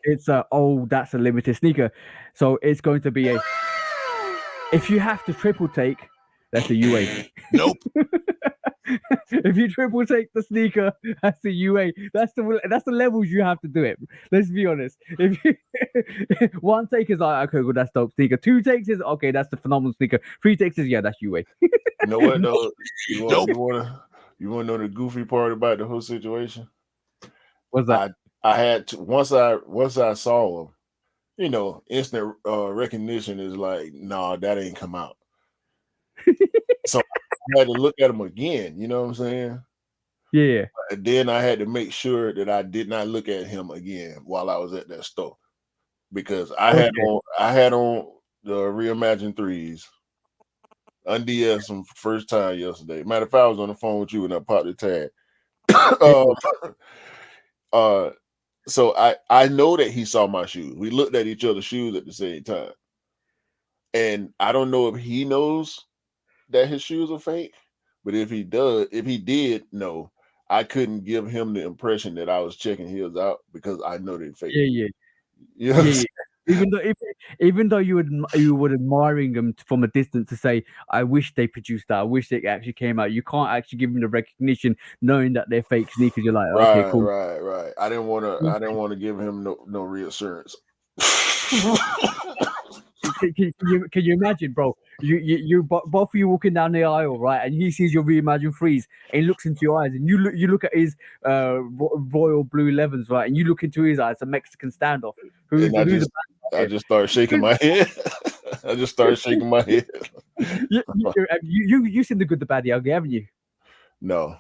it's that's a limited sneaker. So it's going to be if you have to triple take, that's a UA. Nope. If you triple take the sneaker, that's a UA. That's the levels you have to do it. Let's be honest. If you one take is like, okay, well, that's dope sneaker. Two takes is okay, that's the phenomenal sneaker. Three takes is that's UA. You know what though? You want to know the goofy part about the whole situation? What's that? I had to once I saw him, instant recognition is like, nah, that ain't come out. So I had to look at him again. You know what I'm saying? Yeah. And then I had to make sure that I did not look at him again while I was at that store, because I had on the reimagined threes. Unds them first time yesterday. Matter of fact, I was on the phone with you and I popped the tag. So I know that he saw my shoes. We looked at each other's shoes at the same time. And I don't know if he knows that his shoes are fake, but if he did know, I couldn't give him the impression that I was checking his out because I know they're fake. Yeah. You know Even though you would admiring them from a distance to say, I wish they produced that. I wish they actually came out. You can't actually give them the recognition knowing that they're fake sneakers. You're like, okay, Right, cool. right, right. I didn't want to give him no reassurance. Can you imagine, bro? Both of you walking down the aisle, right? And he sees your reimagined freeze, and he looks into your eyes, and you look at his royal blue 11s, right? And you look into his eyes, a Mexican standoff. Who's And the I just started shaking my head. I just started shaking my head. you seen the good, the bad, the ugly, haven't you? No.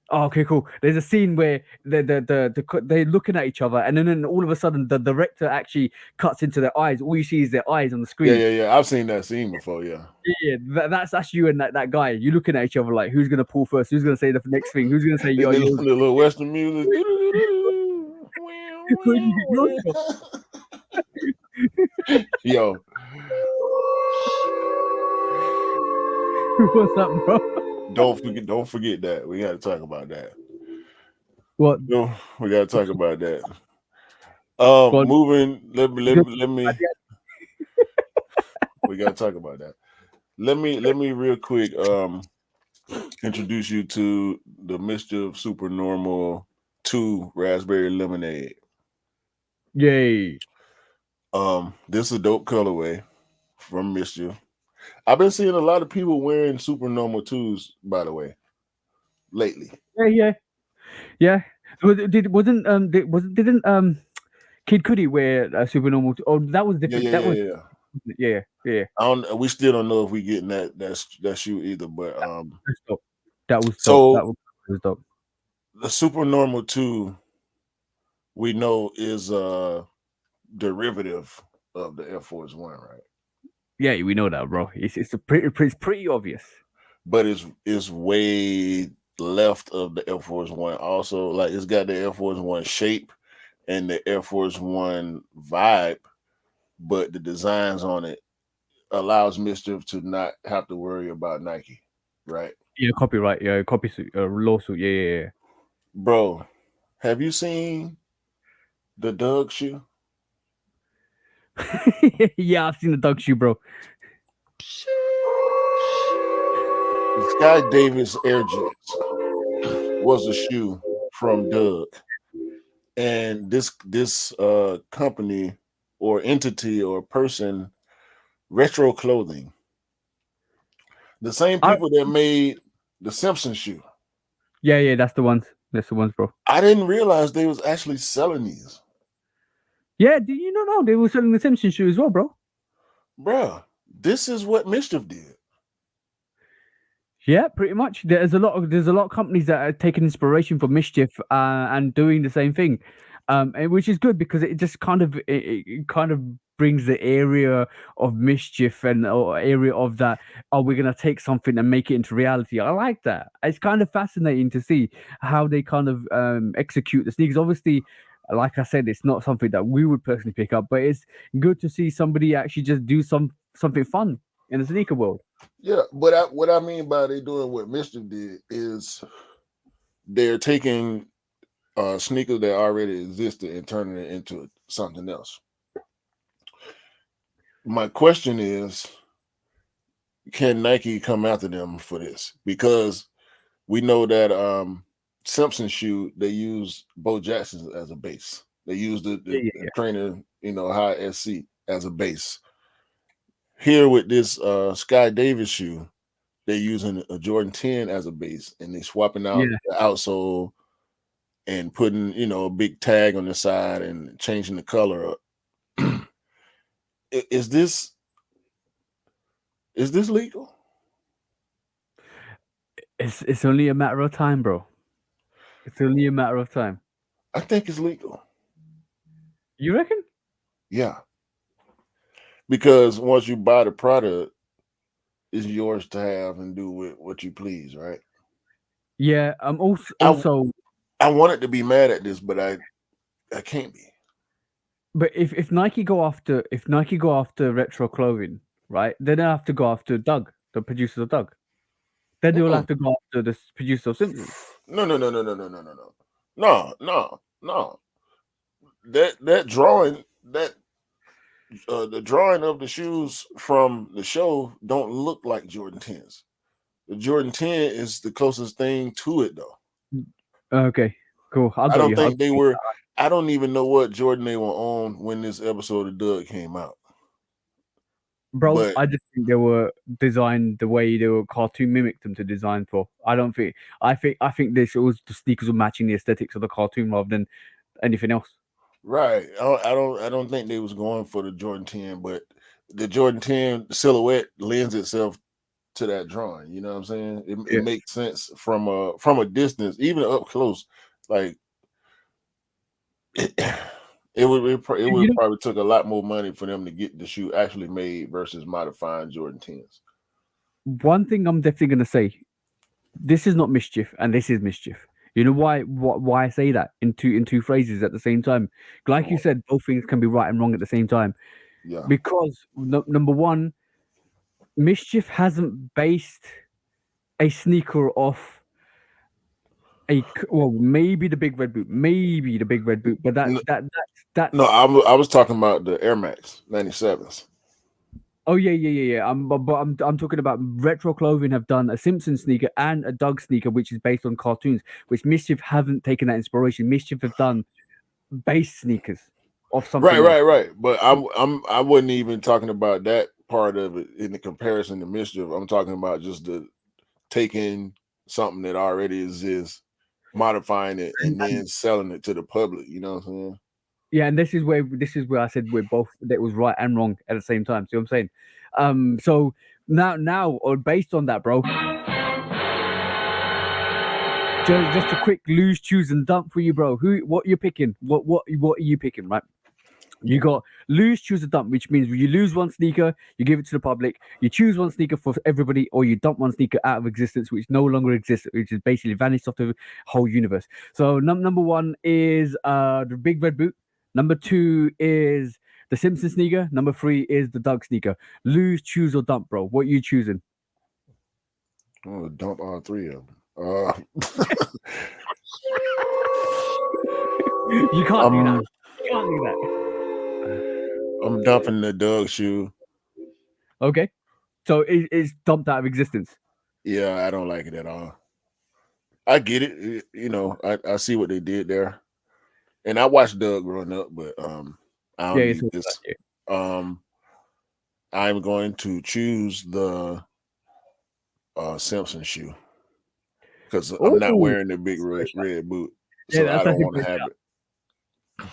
Oh, okay, cool. There's a scene where they're looking at each other, and then all of a sudden the director actually cuts into their eyes. All you see is their eyes on the Yeah, screen. yeah, yeah. I've seen that scene before. Yeah. Yeah, that's you and that guy. You looking at each other like, who's gonna pull first? Who's gonna say the next thing? Who's gonna say The yo yours? little Western music. Yo, What's up, bro? don't forget that. We got to talk about that. What? No, we got to talk about that. God. Moving. Let me. We got to talk about that. Let me real quick introduce you to the Mischief Supernormal 2 Raspberry Lemonade. Yay. This is a dope colorway from Mischief. I've been seeing a lot of people wearing Supernormal 2s, by the way, lately. Yeah. Didn't Kid Cudi wear Supernormal? Oh, that was different. Yeah. Yeah. We still don't know if we getting that shoe either, but That's dope. That was so dope. That was dope. the Supernormal 2 we know is a derivative of the Air Force One, right? Yeah, we know that, bro. It's pretty obvious. But it's way left of the Air Force One. Also, like it's got the Air Force One shape and the Air Force One vibe, but the designs on it allows Mischief to not have to worry about Nike, right? Yeah, copyright. Yeah, copy suit, lawsuit. Yeah. Bro, have you seen the Doug shoe? Yeah, I've seen the dog shoe, bro. The Sky Davis Air Jets was a shoe from Doug, and this company or entity or person, Retro Clothing, the same people that made the Simpsons shoe. Yeah, that's the ones. That's the ones, bro. I didn't realize they was actually selling these. Yeah, do you not know they were selling the Simpsons shoe as well, bro? Bruh, this is what Mischief did. Yeah, pretty much. There's a lot of companies that are taking inspiration from Mischief and doing the same thing, which is good because it just kind of it kind of brings the area of Mischief or area of that. Oh, we're gonna take something and make it into reality. I like that. It's kind of fascinating to see how they kind of execute the sneakers. Obviously, like I said, it's not something that we would personally pick up, but it's good to see somebody actually just do something fun in the sneaker world. Yeah, but what I mean by they doing what Mischief did is they're taking sneakers that already existed and turning it into something else. My question is, can Nike come after them for this? Because we know that Simpson shoe, they use Bo Jackson as a base. They use the trainer, high SC as a base. Here with this Sky Davis shoe, they're using a Jordan 10 as a base, and they're swapping out the outsole and putting, a big tag on the side and changing the color up. Is this legal? It's only a matter of time, bro. It's only a matter of time. I think it's legal. You reckon? Yeah. Because once you buy the product, it's yours to have and do with what you please, right? Yeah. Also. I wanted to be mad at this, but I can't be. But if Nike go after retro clothing, right? Then they have to go after Doug, the producer of Doug. Then they'll have to go after the producer of Simpsons. No. That drawing, the drawing of the shoes from the show don't look like Jordan 10s. The Jordan 10 is the closest thing to it, though. Okay, cool. I I got don't you. think they were. I don't even know what Jordan they were on when this episode of Doug came out. Bro, But I just think they were designed the way they were cartoon mimicked them to design for. I don't think. I think this was the sneakers were matching the aesthetics of the cartoon rather than anything else. right, I don't think they was going for the Jordan 10, but the Jordan 10 silhouette lends itself to that drawing. You know what I'm saying? It Yeah. makes sense from a distance, even up close. Like it would You know, probably took a lot more money for them to get the shoe actually made versus modifying Jordan 10s. one thing I'm definitely gonna say. This is not mischief, and this is mischief. You know why I say that in two phrases at the same time? Like you Oh, said, both things can be right and wrong at the same time. yeah. Because number one, mischief hasn't based a sneaker off well, maybe the big red boot, but N- that's No, I was talking about the Air Max 97s. oh yeah. But I'm talking about retro clothing have done a Simpson sneaker and a Doug sneaker, which is based on cartoons, which Mischief haven't taken that inspiration. Mischief have done base sneakers of Right, something else. right, right. But I wasn't even talking about that part of it in the comparison to Mischief. I'm talking about just the taking something that already exists, modifying it, and And then selling it to the public. You know what I'm saying? yeah, and this is where I said we're both that was right and wrong at the same time. See what I'm saying? So now or based on that, bro. Just a quick lose, choose, and dump for you, bro. What you're picking? What are you picking? Right? You got lose, choose, or dump, which means you lose one sneaker, you give it to the public. You choose one sneaker for everybody, or you dump one sneaker out of existence, which no longer exists, which is basically vanished off the whole universe. So number one is the big red boot. Number two is the Simpson sneaker. Number three is the Doug sneaker. Lose, choose, or dump, bro. What you choosing? I'm gonna dump all three of them. You can't do that. I'm You can't do that. I'm dumping the Doug shoe. Okay. So it's dumped out of existence. Yeah, I don't like it at all. I get it. I see what they did there. And I watched Doug growing up, but I Yeah, don't it's need all that, this. yeah. Um I'm going to choose the Simpson shoe because I'm not Oh, wearing the big great shout. red boot, Yeah, so I that's don't a want to great have shout. it.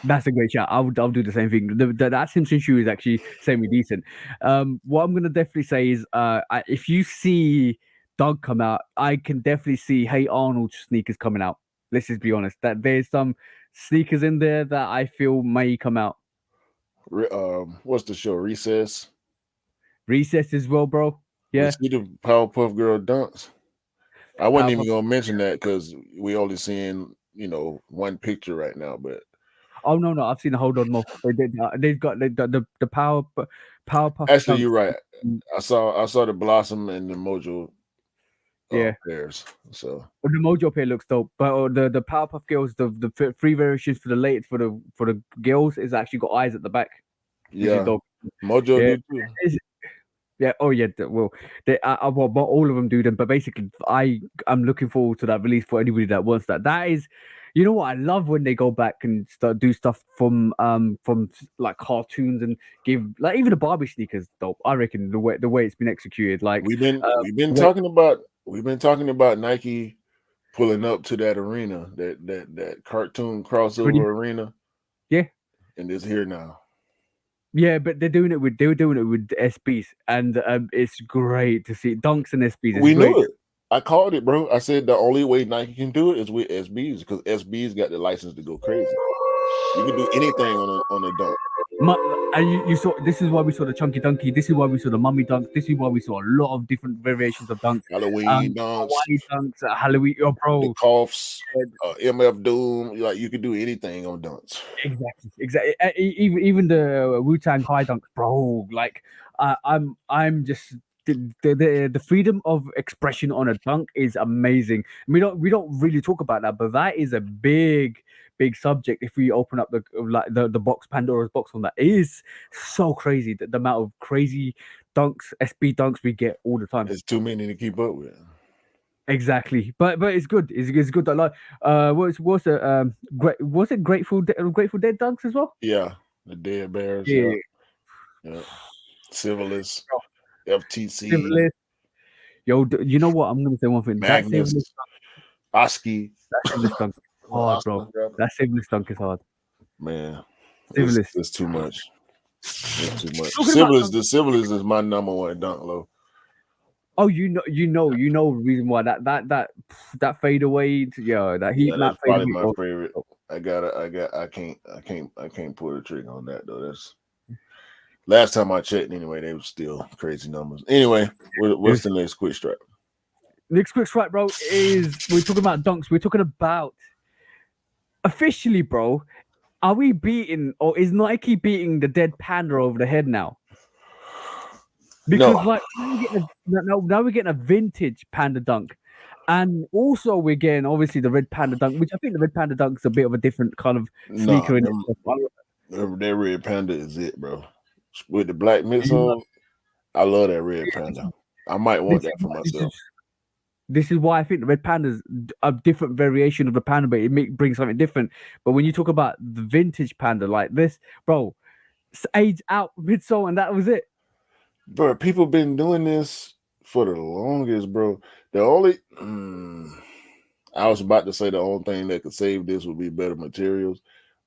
That's a great shout. I'll do the same thing. That Simpson shoe is actually semi decent. What I'm gonna definitely say is, if you see Doug come out, I can definitely see Hey Arnold sneakers coming out. Let's just be honest. That there's some sneakers in there that I feel may come out. What's the show? Recess. Recess as well, bro. We Yeah, see the Powerpuff Girl dunks. I wasn't even Powerpuff. gonna mention that because we only seeing one picture right now. But Oh no, I've seen a hold on more. They've got the Powerpuff actually, dunks. you're right. I saw the Blossom and the Mojo Yeah. pairs. So Well, the Mojo pair looks dope, but the Powerpuff Girls, the free variations for the late for the girls is actually got eyes at the back, which is yeah, dope. Mojo Yeah, do too. yeah. Oh yeah. Well, well, not all of them do them, but basically, I'm looking forward to that release for anybody that wants that. That is, you know what I love when they go back and start do stuff from like cartoons and give like even the Barbie sneakers dope. I reckon the way it's been executed, like We've been we've been the way talking about we've been talking about Nike pulling up to that arena, that cartoon pretty crossover arena, yeah. and it's here now. Yeah, but they were doing it with SBs, and it's great to see dunks and SBs. It's We great. knew it. I called it, bro. I said the only way Nike can do it is with SBs because SBs got the license to go crazy. You can do anything on a dunk. And you saw this is why we saw the chunky donkey. This is why we saw the mummy dunks. This is why we saw a lot of different variations of dunks. Halloween dunks, Hawaii dunks, Halloween. Oh, the bro, coughs, yeah, MF Doom. Like you can do anything on dunks. exactly. Even the Wu Tang High dunks, bro. Like I'm just the freedom of expression on a dunk is amazing. We don't really talk about that, but that is a big subject. If we open up the box, Pandora's box on that, it is so crazy, the amount of crazy dunks, SB dunks we get all the time. It's too many to keep up with. Exactly, but it's good. It's good. Like what's the great, was it Grateful Dead dunks as well? Yeah, the Dead Bears. Yeah, Yeah. Civilist, bro. FTC, Civilist. Yo, you know what? I'm gonna say one thing. Magnus, Oski. That Civilist dunk is hard, bro. That Civilist dunk is hard. Man, Civilist. it's too much. It's too much. Talking about The Civilist is my number one dunk low. oh, you know the reason why that fadeaway, that heat Yeah, map that's probably fadeaway. my favorite. I can't pull the trigger on that though. That's last time I checked anyway, they were still crazy numbers. Anyway, what's the next quick strike? Next quick strike, bro, is we're talking about dunks. We're talking about officially, bro. Are we beating, or is Nike beating the dead panda over the head now? Because No. like now we're getting a vintage panda dunk, and also we're getting obviously the red panda dunk, which I think the red panda dunk is a bit of a different kind of sneaker. That red panda is it, bro. With the black mix on, I love that red panda. I might want that for myself. This is why I think the red panda's a different variation of the panda, but it brings something different. But when you talk about the vintage panda like this, bro, it's age out midsole, and that was it. Bro, people been doing this for the longest, bro. The only I was about to say the only thing that could save this would be better materials,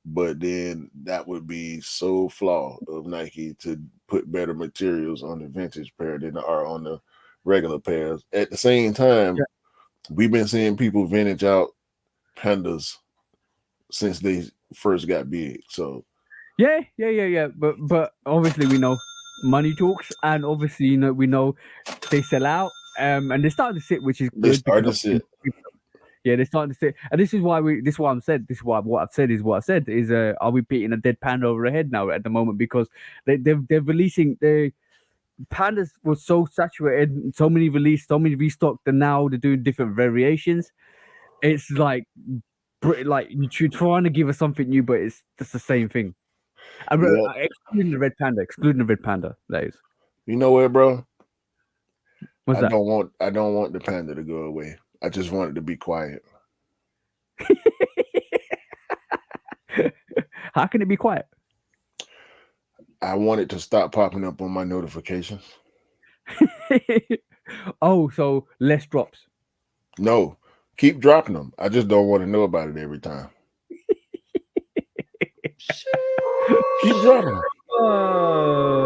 but then that would be so flawed of Nike to put better materials on the vintage pair than are on the regular pairs. At the same time, we've been seeing people vintage out pandas since they first got big. So yeah. But obviously we know money talks, and obviously we know they sell out. And they're starting to sit, which is they good. started to sit. Yeah, they're starting to sit, and this is why what I've said is are we beating a dead panda over the head now at the moment, because they're releasing the pandas was so saturated, so many released, so many restocked, and now they're doing different variations. It's like you're trying to give us something new, but it's just the same thing. Excluding the red panda, that is. You know what, bro? What's that? I don't want the panda to go away. I just want it to be quiet. How can it be quiet? I want it to stop popping up on my notifications. Oh, so less drops. No, keep dropping them. I just don't want to know about it every time. Keep dropping them.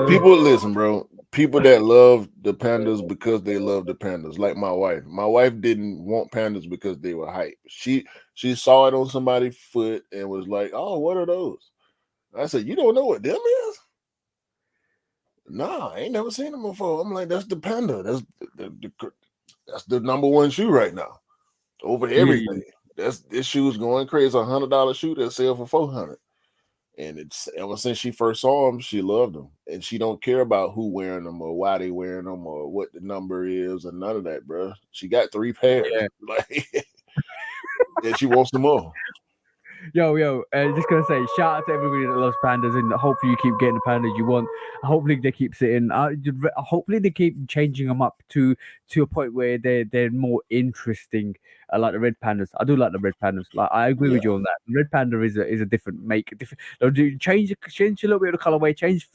People, listen, bro. People that love the pandas because they love the pandas, like my wife. My wife didn't want pandas because they were hype. She saw it on somebody's foot and was like, "Oh, what are those?" I said, "You don't know what them is?" Nah, I ain't never seen them before. I'm like, "That's the panda. That's the number one shoe right now over everything. This shoe's going crazy. $100 shoe that sell for $400." And it's ever since she first saw them, she loved them, and she don't care about who wearing them or why they wearing them or what the number is or none of that, bro. She got 3 pairs, like, and she wants them all. Yo, just gonna say, shout out to everybody that loves pandas, and hopefully you keep getting the pandas you want. Hopefully they keep sitting. Hopefully they keep changing them up to a point where they're more interesting. I like the red pandas. I do like the red pandas. Like, I agree with you on that. The red panda is a different make. Change a little bit of the colorway. Change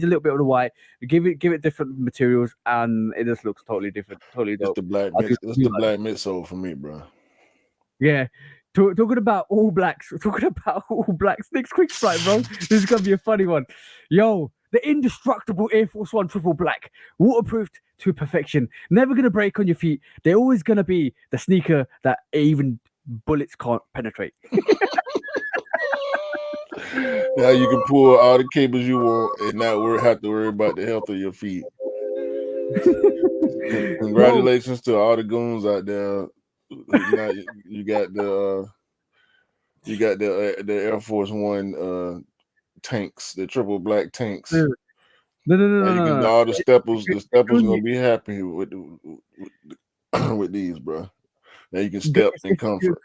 a little bit of the white. Give it different materials, and it just looks totally different. Totally dope. It's the black midsole for me, bro. Yeah. Talking about all blacks. Next quick strike, bro. This is gonna be a funny one. Yo, the indestructible Air Force One triple black, waterproofed to perfection, never gonna break on your feet. They're always gonna be the sneaker that even bullets can't penetrate. Now you can pull all the cables you want and not have to worry about the health of your feet. Congratulations to all the goons out there. Now you got the Air Force One tanks, the triple black tanks. No, no, no, Now no, you no, can no. all the steppers. The steppers Goon, gonna be happy with these, bro. Now you can Go- step in it's- comfort.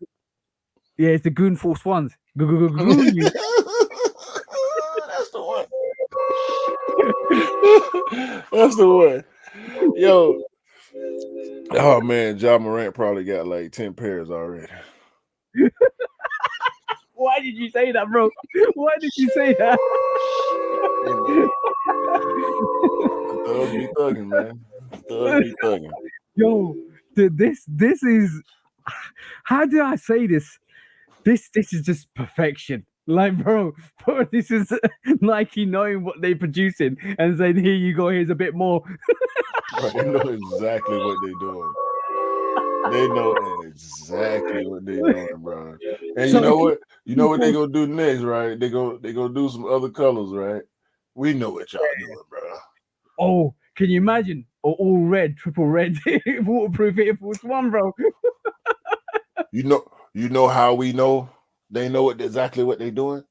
yeah, it's the Goon Force Ones. Goon, you. That's the one. That's the one. Yo, oh man, John Morant probably got like 10 pairs already. Why did you say that, bro? Why did you say that? Hey man, the thugs be thugging, man. Thugs be thugging. Yo, this is how do I say this? This is just perfection. Like, bro, this is Nike knowing what they're producing and saying, "Here you go. Here's a bit more." Bro, they know exactly what they're doing. They know exactly what they're doing, bro. And you So, know what? You know what they gonna do next, right? They gonna do some other colors, right? We know what y'all doing, bro. oh, can you imagine? All red, triple red, waterproof Air Force One, bro. You know how we know they know exactly what they're doing?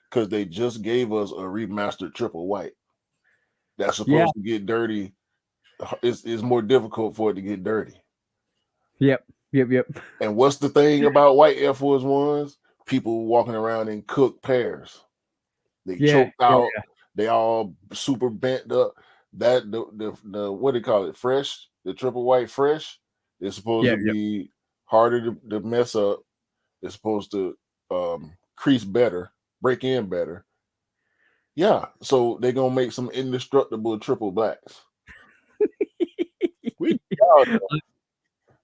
Because they just gave us a remastered triple white that's Yeah. supposed to get dirty. It's more difficult for it to get dirty. Yep. Yep. And what's the thing about white Air Force Ones? People walking around in cooked pairs. They Yeah. choked out. They all super bent up. That the what do you call it? Fresh, the triple white fresh is supposed Yeah. to be harder to mess up. It's supposed to crease better, break in better. Yeah, so they're gonna make some indestructible triple blacks. We I'm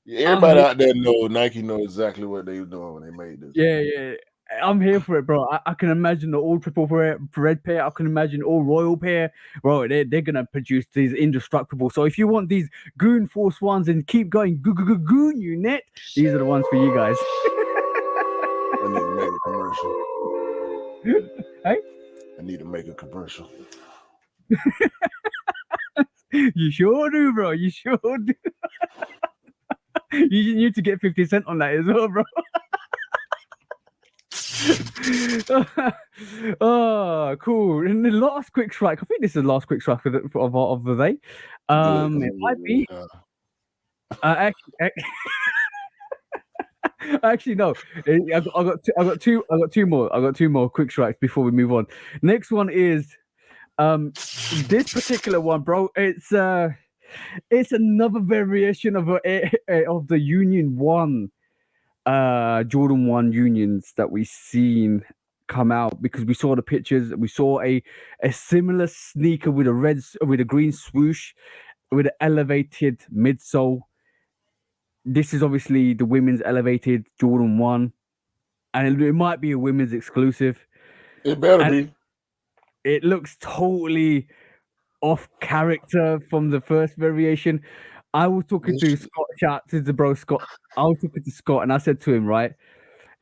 everybody here. out there know Nike know exactly what they were doing when they made this. Yeah. I'm here for it, bro. I can imagine the all triple red pair. I can imagine all royal pair, bro. They're gonna produce these indestructible. So if you want these Goon Force Ones and keep going, Goon unit, these are the ones for you guys. I need to make a commercial. Hey, I need to make a commercial. you sure do, bro. You sure do. You need to get 50 cents on that as well, bro. Oh, cool. And the last quick strike. I think this is the last quick strike of the day. Good, because It I'm might getting be. ready. Actually, no. I got two more. I got two more quick strikes before we move on. Next one is this particular one, bro. It's another variation of the Union One Jordan 1 unions that we seen come out, because we saw the pictures. We saw a similar sneaker with a green swoosh with an elevated midsole. This is obviously the women's elevated Jordan 1, and it might be a women's exclusive, It better and be. it looks totally off character from the first variation. I was talking to Scott, shout out to the bro Scott. I was talking to Scott and I said to him, right,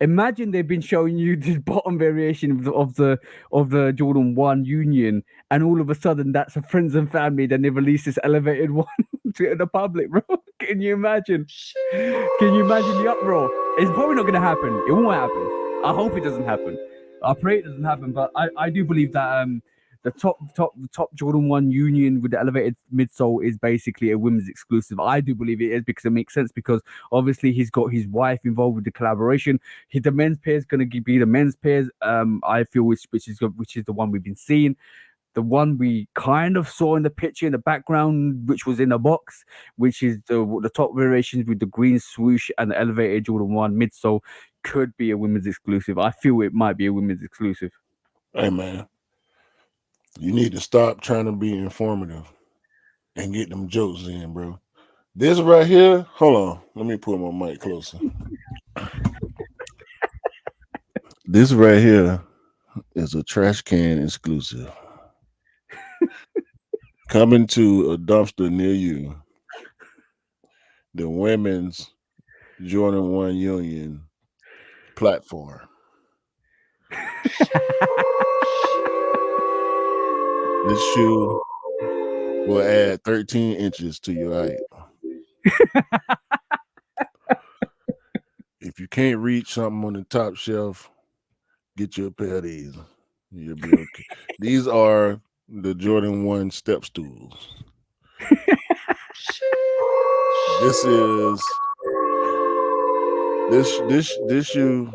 imagine they've been showing you this bottom variation of the Jordan 1 Union, and all of a sudden that's a friends and family, then they release this elevated one to the public, bro. Can you imagine? Can you imagine the uproar? It's probably not gonna happen. It won't happen. I hope it doesn't happen. I pray it doesn't happen, but I do believe that the top Jordan 1 Union with the elevated midsole is basically a women's exclusive. I do believe it is, because it makes sense, because obviously he's got his wife involved with the collaboration. The men's pair is going to be the men's pairs. I feel which is the one we've been seeing. The one we kind of saw in the picture in the background, which was in a box, which is the top variations with the green swoosh and the elevated Jordan 1 midsole, could be a women's exclusive. I feel it might be a women's exclusive. Hey man, you need to stop trying to be informative and get them jokes in, bro. This right here, hold on. Let me put my mic closer. This right here is a trash can exclusive. Coming to a dumpster near you. The women's Jordan 1 Union platform. This shoe will add 13 inches to your height. If you can't reach something on the top shelf, get you a pair of these. You'll be okay. These are the Jordan 1 step stools. This is this shoe.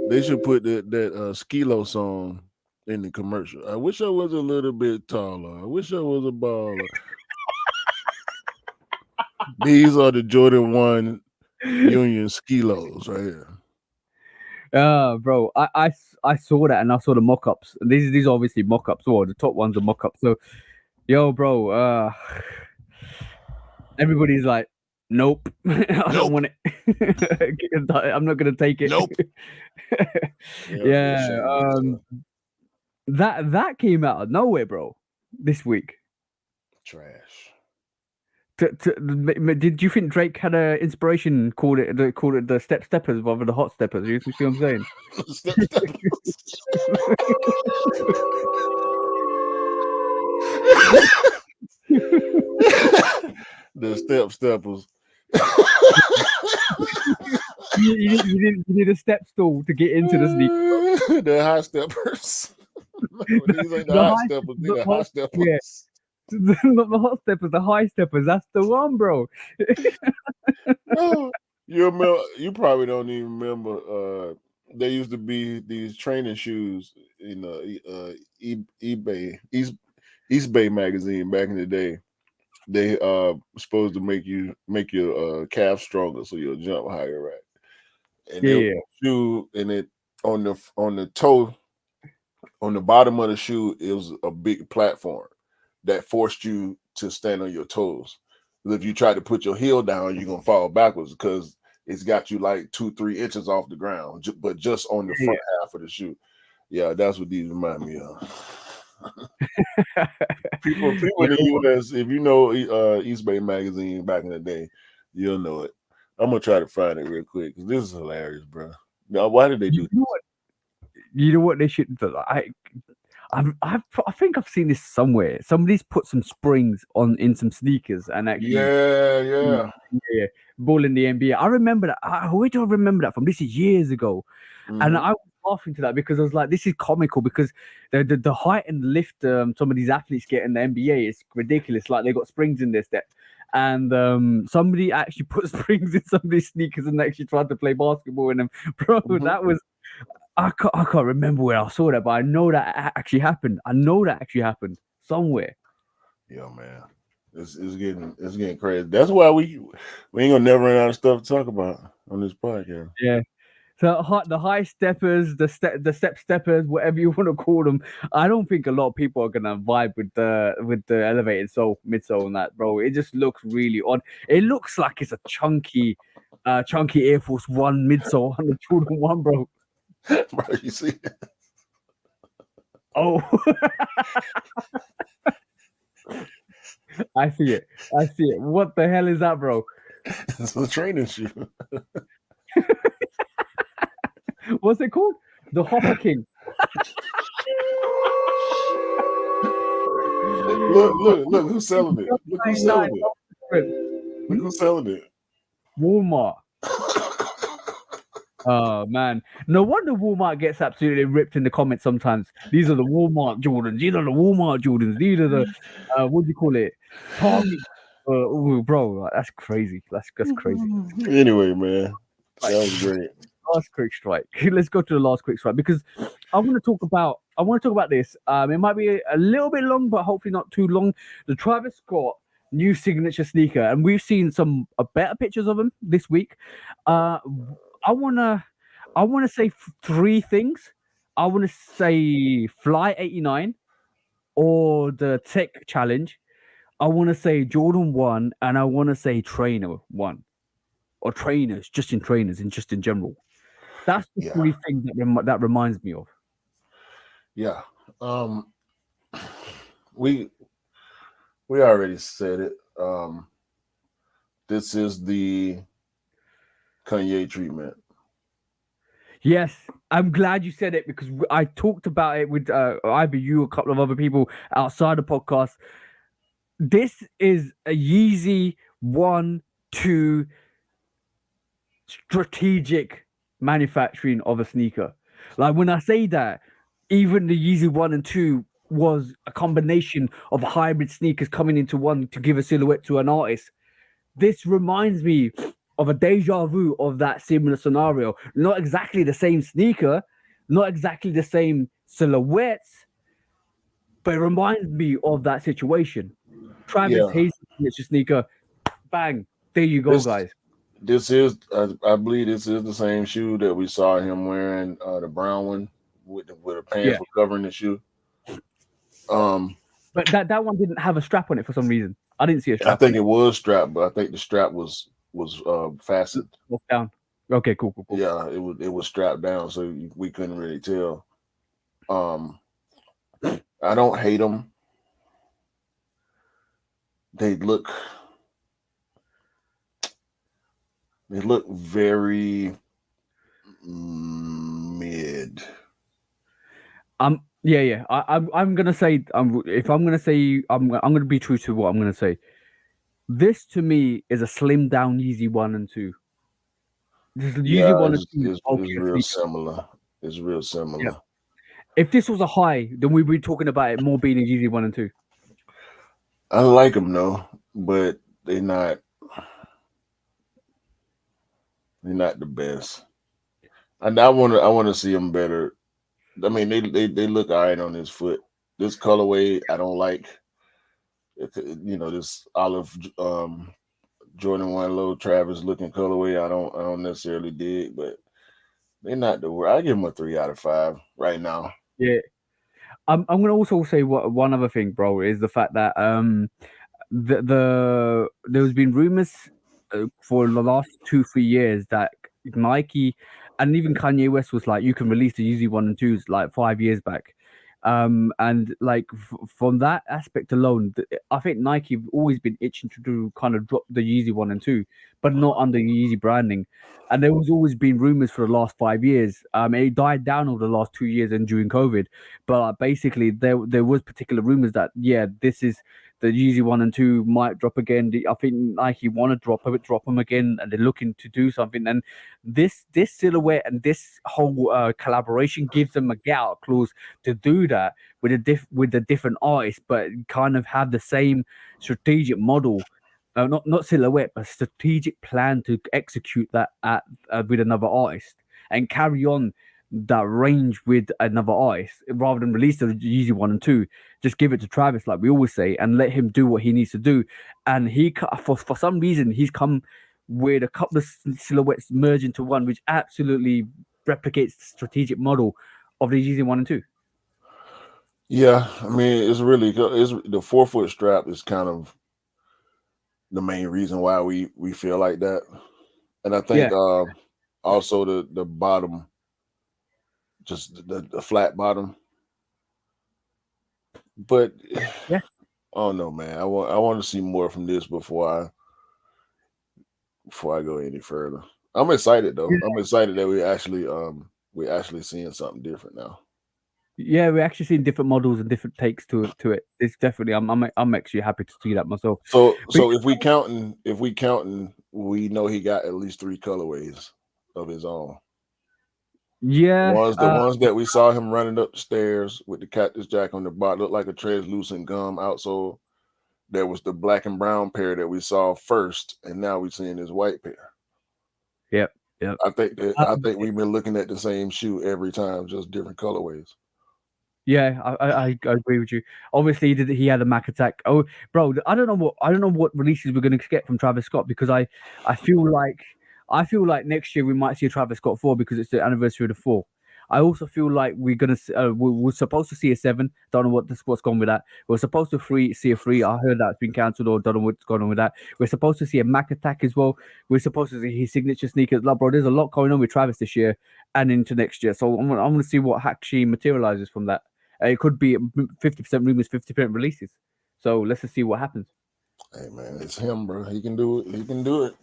They should put that Skilo song in the commercial. I wish I was a little bit taller. I wish I was a baller. These are the Jordan 1 Union Skilos right here. Bro, I saw that and I saw the mock-ups. These are obviously mock-ups. Or the top ones are mock-ups. So, yo, bro, everybody's like, nope, I don't want it. I'm not gonna take it. Nope. Yeah, that came out of nowhere, bro. This week. Trash. Did you think Drake had a inspiration? Called it the step steppers rather than the hot steppers. You see what I'm saying? Step steppers. The step steppers. You need a step stool to get into the sneaker. The high steppers. No, these ain't the high steppers. These are high steppers. Yeah. Not the hot steppers, the high steppers. That's the one, bro. No, you remember? You probably don't even remember. There used to be these training shoes in eBay, East Bay magazine back in the day. They supposed to make your calf stronger so you'll jump higher, right? And Yeah. shoe, and it on the toe, on the bottom of the shoe, it was a big platform that forced you to stand on your toes. If you try to put your heel down, you're gonna fall backwards because it's got you like 2-3 inches off the ground, but just on the front half of the shoe. Yeah, that's what these remind me of. people in the US, if you know East Bay magazine back in the day, you'll know it. I'm gonna try to find it real quick because this is hilarious, bro. Now, why did they do? You know what they should? I think I've seen this somewhere. Somebody's put some springs in some sneakers and actually Yeah, ball in the NBA. I remember that. Where do I remember that from? This is years ago, and I was laughing to that because I was like, "This is comical," because the height and lift some of these athletes get in the NBA is ridiculous. Like they got springs in their step, and somebody actually put springs in some of these sneakers and actually tried to play basketball in them. Bro, that was. I can't remember where I saw that, but I know that actually happened. I know that actually happened somewhere. Yeah, man, it's getting crazy. That's why we ain't gonna never run out of stuff to talk about on this podcast. Yeah. So the high steppers, the step steppers, whatever you want to call them, I don't think a lot of people are gonna vibe with the elevated midsole and that, bro. It just looks really odd. It looks like it's a chunky Air Force One midsole on the Jordan 1, bro. Bro, you see it? Oh, I see it. What the hell is that, bro? It's a training shoe. What's it called? The Hopper King. Look who's selling it. Look who's selling it. Look who's selling it. Walmart. Oh man, no wonder Walmart gets absolutely ripped in the comments sometimes. These are the Walmart Jordans. These are the Walmart Jordans. These are the what do you call it? Target. Bro, that's crazy. That's crazy. Anyway, man, that was great. Last quick strike. Let's go to the last quick strike because I want to talk about this. It might be a little bit long, but hopefully not too long. The Travis Scott new signature sneaker, and we've seen some better pictures of him this week. I wanna say three things. I wanna say Fly 89 or the Tech Challenge. I wanna say Jordan 1, and I wanna say Trainer 1 or trainers, just in general. That's the three things that reminds me of. Yeah, we already said it. This is the Kanye treatment. Yes, I'm glad you said it because I talked about it with either you or a couple of other people outside the podcast. This is a Yeezy 1-2 strategic manufacturing of a sneaker. Like when I say that, even the Yeezy 1 and 2 was a combination of hybrid sneakers coming into one to give a silhouette to an artist. This reminds me of a deja vu of that similar scenario. Not exactly the same sneaker, not exactly the same silhouettes, but it reminds me of that situation. Travis Yeah, Hayes signature sneaker, bang, there you go, this guys. this is I believe this is the same shoe that we saw him wearing, the brown one with the pants Yeah, were covering the shoe. Um, but that one didn't have a strap on it for some reason. I didn't see a I strap on think it. it was strapped, but I think the strap was fastened. Walk down. Okay, cool, cool, cool. Yeah, it was strapped down, so we couldn't really tell. Um, I don't hate them. They look they look very mid. Yeah, yeah. I'm gonna say if I'm gonna say I'm gonna be true to what I'm gonna say. This to me is a slim down Yeezy 1 and 2. This is Yeezy Yeah, 1 and 2 is it's bulkier real sneaker. similar. It's real Yeah. similar. If this was a high, then we'd be talking about it more being a Yeezy 1 and 2. I like them though, but they're not the best. And I want to see them better. I mean, they look all right on this foot. This colorway I don't like. This olive Jordan 1 low Travis looking colorway. I don't necessarily dig, but they're not the worst. I give them a 3 out of 5 right now. Yeah. I'm gonna also say one other thing, bro, is the fact that there's been rumors for the last 2-3 years that Nike and even Kanye West was like, you can release the Yeezy 1 and 2s like 5 years back. And like from that aspect alone, I think Nike have always been itching to do kind of drop the Yeezy 1 and 2, but not under Yeezy branding. And there was always been rumors for the last 5 years. It died down over the last 2 years and during COVID, but basically there was particular rumors that this is the Yeezy 1 and 2 might drop again. I think Nike want to drop them again, and they're looking to do something. And this silhouette and this whole collaboration gives them a get out clause to do that with a different artist, but kind of have the same strategic model. Not silhouette, but strategic plan to execute that with another artist and carry on that range with another artist rather than release the Yeezy 1 and 2. Just give it to Travis, like we always say, and let him do what he needs to do. And for some reason he's come with a couple of silhouettes merged into one, which absolutely replicates the strategic model of the Yeezy 1 and 2. Yeah, I mean it's the 4 foot strap is kind of the main reason why we feel like that, and I think Yeah, also the bottom, just the flat bottom. But yeah, I don't know, man. I want to see more from this before I go any further. I'm excited though. yeah. I'm excited that we actually seeing something different now. Yeah, we're actually seeing different models and different takes to it. It's definitely I'm actually happy to see that myself. So But so if we counting, we know he got at least 3 colorways of his own. yeah, The ones that we saw him running up the stairs with the Cactus Jack on the bottom looked like a translucent gum outsole. There was the black and brown pair that we saw first, and now we're seeing this white pair. yep, yep. I think we've been looking at the same shoe every time, just different colorways. Yeah, I agree with you. Obviously, he had a Mac attack. Oh, bro, I don't know what releases we're gonna get from Travis Scott because I feel like next year we might see a Travis Scott 4 because it's the anniversary of the 4. I also feel like we're supposed to see a 7. Don't know what's gone with that. We're supposed to see a 3. I heard that's been cancelled or don't know what's going on with that. We're supposed to see a Mac attack as well. We're supposed to see his signature sneakers. Like, bro, there's a lot going on with Travis this year and into next year. So I'm gonna see what actually materializes from that. It could be 50% rumors, 50% releases. So let's just see what happens. Hey man, it's him, bro. He can do it. He can do it.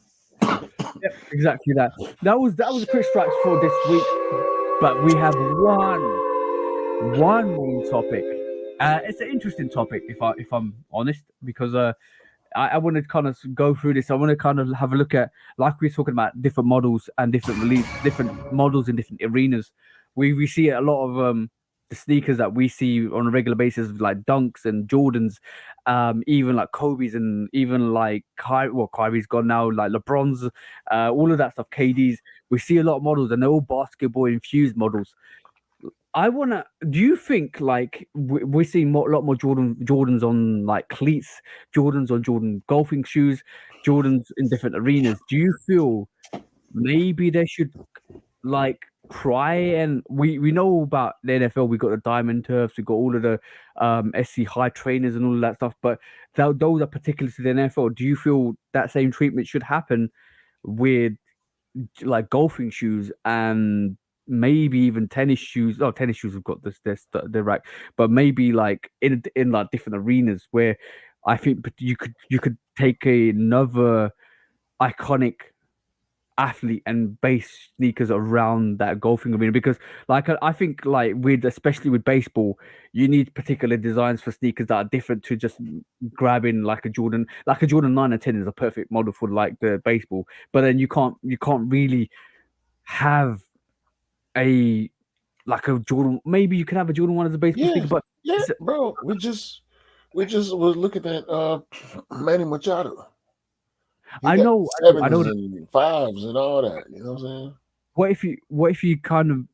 Yep, exactly that. That was a quick strikes for this week, but we have one main topic. It's an interesting topic, if I'm honest, because I want to kind of go through this. I want to kind of have a look at, like we were talking about, different models and different models in different arenas. We see a lot of the sneakers that we see on a regular basis, like Dunks and Jordans, even like Kobe's and even like Kyrie's gone now, like LeBron's, all of that stuff, KD's. We see a lot of models, and they're all basketball infused models. I wanna. Do you think like we're seeing a lot more Jordans on like cleats, Jordans on Jordan golfing shoes, Jordans in different arenas? Do you feel maybe they should like try, and we know about the NFL, we got the diamond turfs, we got all of the SC high trainers and all of that stuff, but those are particular to the NFL. Do you feel that same treatment should happen with like golfing shoes and maybe even tennis shoes? Oh, tennis shoes have got they're right, but maybe like in like different arenas where I think you could take another iconic athlete and base sneakers around that golfing arena, because like I think like with especially with baseball, you need particular designs for sneakers that are different to just grabbing like a Jordan 9 and 10 is a perfect model for like the baseball, but then you can't really have a like a Jordan. Maybe you can have a Jordan 1 as a baseball Yeah, sneaker, but yeah, it's, bro. We just was looking at Manny Machado. He I got know, I sevens know. and fives and all that. You know what I'm saying? What if you kind of,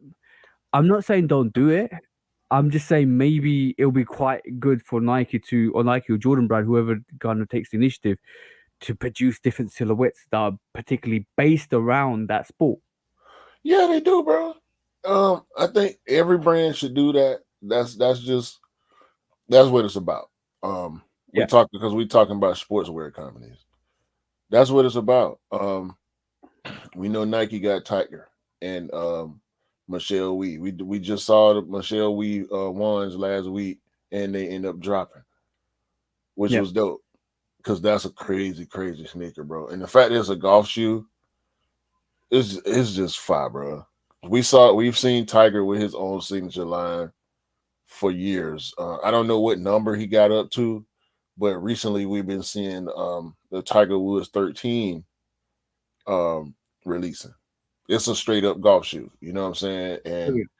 I'm not saying don't do it. I'm just saying maybe it'll be quite good for Nike to, or Nike or Jordan Brand, whoever kind of takes the initiative, to produce different silhouettes that are particularly based around that sport. Yeah, they do, bro. I think every brand should do that. That's what it's about. We Yeah, talk because we talking about sportswear companies. That's what it's about. We know Nike got Tiger and Michelle Wee. We just saw the Michelle Wee 1's last week, and they end up dropping, which yeah. was dope because that's a crazy, crazy sneaker, bro. And the fact that it's a golf shoe is just fire, bro. We've seen Tiger with his own signature line for years. I don't know what number he got up to, but recently we've been seeing the Tiger Woods 13 um, releasing. It's a straight up golf shoe, you know what I'm saying? And Brilliant.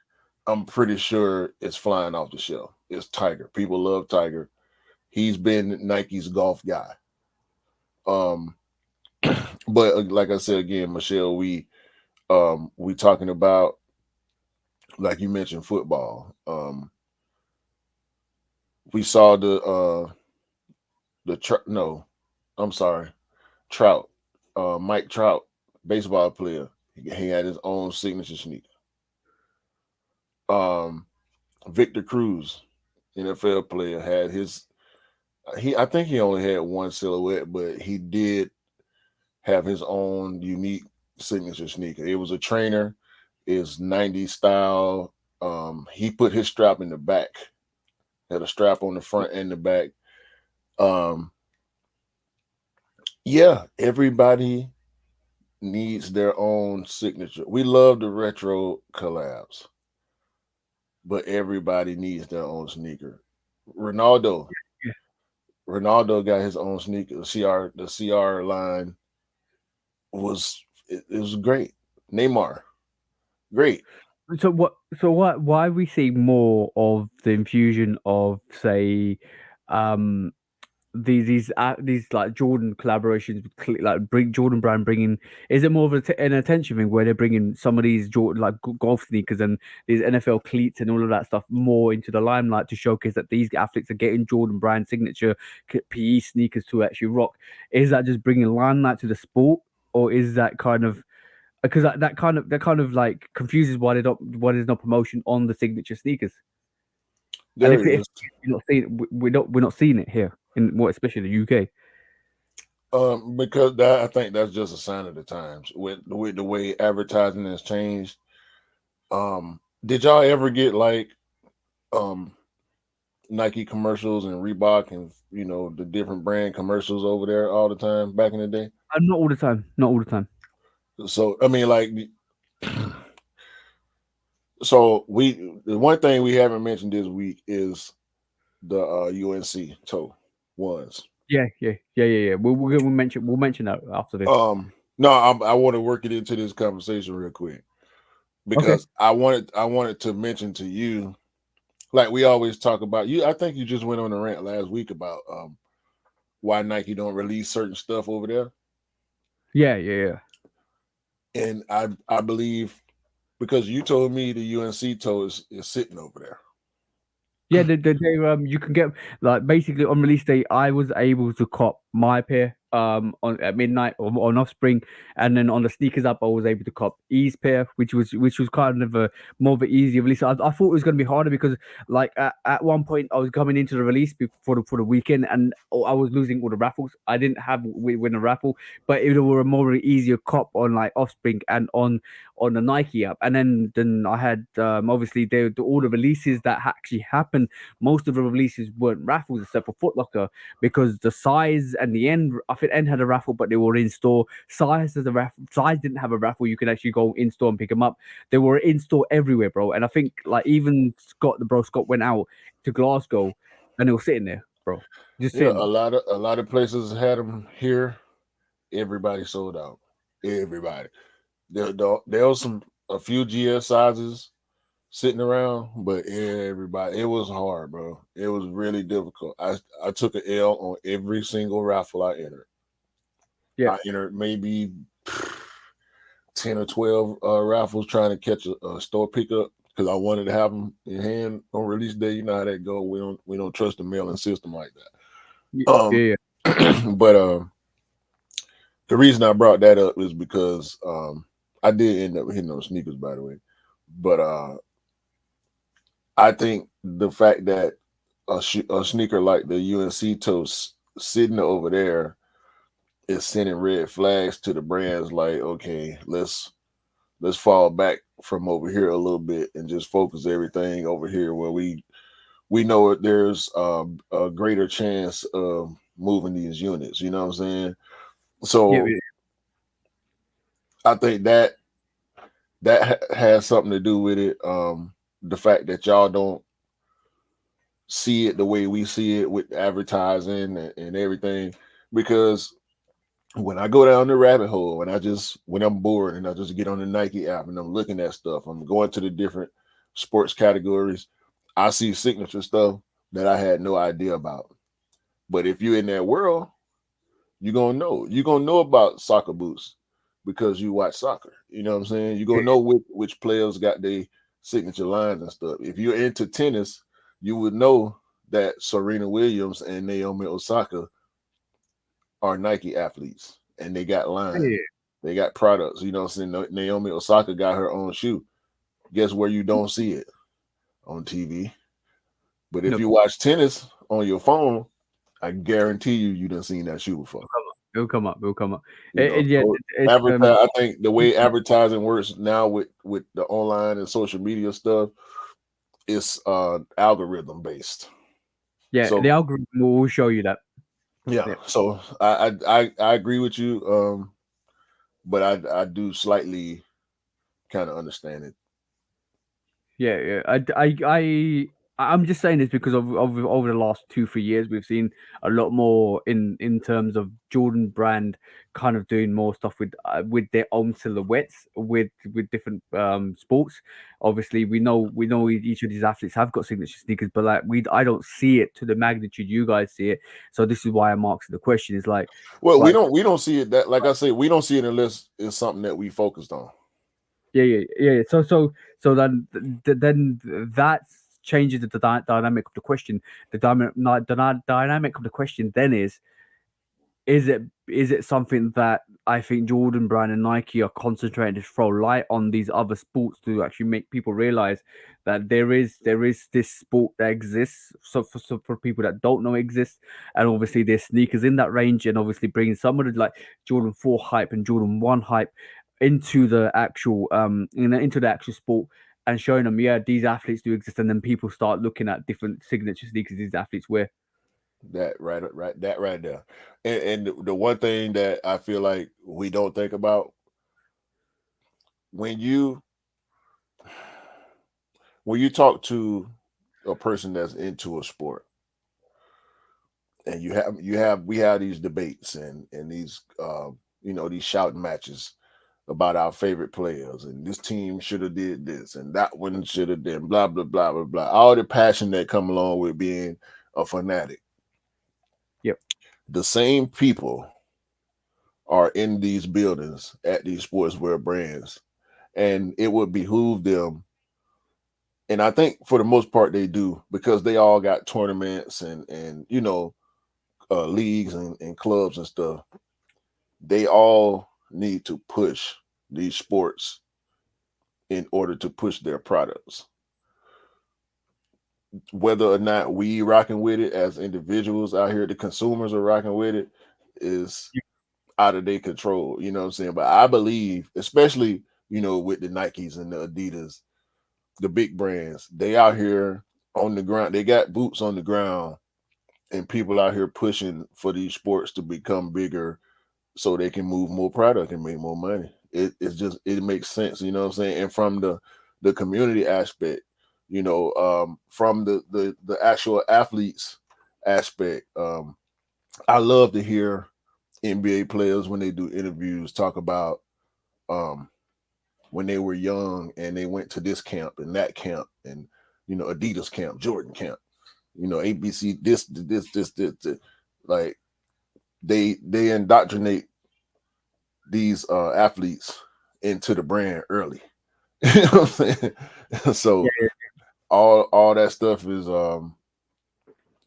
I'm pretty sure it's flying off the shelf. It's Tiger. People love Tiger. He's been Nike's golf guy. Um, but like I said again, Michelle, we talking about, like you mentioned, football. We saw no, I'm sorry, Trout, Mike Trout, baseball player. He had his own signature sneaker. Um, Victor Cruz, NFL player, had his. I think he only had one silhouette, but he did have his own unique signature sneaker. It was a trainer, is 90s style. He put his strap in the back, had a strap on the front and the back. Um, yeah, everybody needs their own signature. We love the retro collabs, but everybody needs their own sneaker. Ronaldo, Ronaldo got his own sneaker. The CR line it was great. Neymar, great. Why we see more of the infusion of, say, um these like Jordan collaborations with like bring Jordan Brand bringing, is it more of an attention thing where they're bringing some of these Jordan like golf sneakers and these NFL cleats and all of that stuff more into the limelight to showcase that these athletes are getting Jordan Brand signature PE sneakers to actually rock? Is that just bringing limelight to the sport, or is that kind of, because that kind of like confuses why there's no promotion on the signature sneakers? And There if is. you're not seeing, we're not seeing it here in what, especially the UK. Because that I think that's just a sign of the times with the way advertising has changed. Did y'all ever get like um Nike commercials and Reebok and the different brand commercials over there all the time back in the day? Not all the time. Not all the time. So I mean, like, so the one thing we haven't mentioned this week is the UNC toe ones. Yeah, yeah, yeah, yeah, yeah. We'll mention that after this. No, I want to work it into this conversation real quick Okay. because I wanted to mention to you like we always talk about you. I think you just went on a rant last week about why Nike don't release certain stuff over there. Yeah. And I believe because you told me the UNC toe is sitting over there. Yeah, you can get like basically on release day. I was able to cop my pair on at midnight on Offspring, and then on the sneakers app I was able to cop E's pair, which was kind of a more of an easier release. I thought it was going to be harder because like at one point I was coming into the release for the weekend, and I was losing all the raffles. I didn't have win a raffle, but it were a more easier cop on like Offspring and on the Nike app. And then I had obviously all the releases that actually happened. Most of the releases weren't raffles except for Foot Locker because the size and the end. I think end had a raffle, but they were in store. Size has a raffle. Size didn't have a raffle. You could actually go in store and pick them up. They were in store everywhere, bro. And I think like even Scott went out to Glasgow, and they were sitting there, bro, just Yeah, sitting there. a lot of places had them here. Everybody sold out. Everybody. There was a few GS sizes sitting around, but everybody, it was hard, bro. It was really difficult. I took an L on every single raffle I entered. Yeah. I entered maybe 10 or 12 raffles trying to catch a store pickup because I wanted to have them in hand on release day. You know how that go. We don't trust the mailing system like that. Yeah. But the reason I brought that up is because I did end up hitting those sneakers, by the way. But I think the fact that a sneaker like the UNC Toast sitting over there is sending red flags to the brands. Like, okay, let's fall back from over here a little bit and just focus everything over here where we know there's a greater chance of moving these units. You know what I'm saying? Yeah. So I think that has something to do with it. The fact that y'all don't see it the way we see it with advertising and everything, because when I go down the rabbit hole and when I'm bored and I just get on the Nike app and I'm looking at stuff, I'm going to the different sports categories, I see signature stuff that I had no idea about. But if you're in that world, you're gonna know. You're gonna know about soccer boots because you watch soccer. You know what I'm saying? You're gonna know which players got their signature lines and stuff. If you're into tennis, you would know that Serena Williams and Naomi Osaka are Nike athletes and they got line. Yeah. They got products. You know what I'm saying? Naomi Osaka got her own shoe. Guess where you don't see it? On TV. But if No, you watch tennis on your phone, I guarantee you didn't seen that shoe before. it'll come up. It'll come up. You know, Yeah, so it's I think the way advertising works now with the online and social media stuff, it's algorithm based. yeah. The So algorithm will show you that. yeah, Yeah. so I agree with you, but I do slightly kind of understand it. Yeah. I'm just saying this because of over the last 2-3 years we've seen a lot more in terms of Jordan brand kind of doing more stuff with their own silhouettes with different sports. Obviously, we know each of these athletes have got signature sneakers, but like I don't see it to the magnitude you guys see it. So this is why I'm asking the question. Is Well, like we don't see it that, like I say, we don't see it unless it's something that we focused on. yeah. So then that changes the dynamic of the question. The dynamic of the question then is it something that I think Jordan Brand and Nike are concentrating to throw light on these other sports to actually make people realize that there is this sport that exists. So for people that don't know exists, and obviously there's sneakers in that range, and obviously bringing some of the like Jordan 4 hype and Jordan 1 hype into the actual into the actual sport and showing them, yeah, these athletes do exist, and then people start looking at different signature sneakers these athletes wear. That that right there. And the one thing that I feel like we don't think about when you talk to a person that's into a sport and we have these debates and these these shouting matches about our favorite players, and this team should have did this, and that one should have done blah blah blah blah blah. All the passion that come along with being a fanatic. Yep. The same people are in these buildings at these sportswear brands, and it would behoove them. And I think for the most part they do, because they all got tournaments and leagues and clubs and stuff. They all need to push these sports in order to push their products. Whether or not we rocking with it as individuals out here, the consumers are rocking with it, is out of their control. You know what I'm saying? But I believe, especially, with the Nikes and the Adidas, the big brands, they out here on the ground. They got boots on the ground, and people out here pushing for these sports to become bigger so they can move more product and make more money. It makes sense, you know what I'm saying? And from the community aspect, from the actual athletes aspect, I love to hear NBA players when they do interviews talk about when they were young and they went to this camp and that camp and Adidas camp, Jordan camp, ABC, this. Like they indoctrinate these athletes into the brand early. You know what I'm saying? So all that stuff is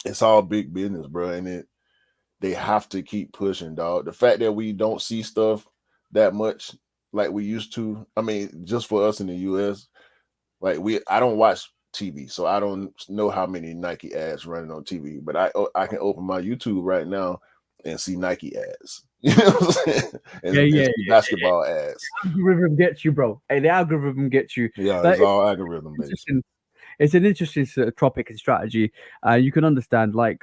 it's all big business, bro. And they have to keep pushing, dog. The fact that we don't see stuff that much like we used to. I mean, just for us in the US, like I don't watch TV, so I don't know how many Nike ads running on TV, but I can open my YouTube right now and see Nike ads. You know what I'm saying? And basketball ads. The algorithm gets you, bro. Hey, the algorithm gets you. Yeah, it's all algorithm based. It's an interesting topic and strategy. You can understand, like,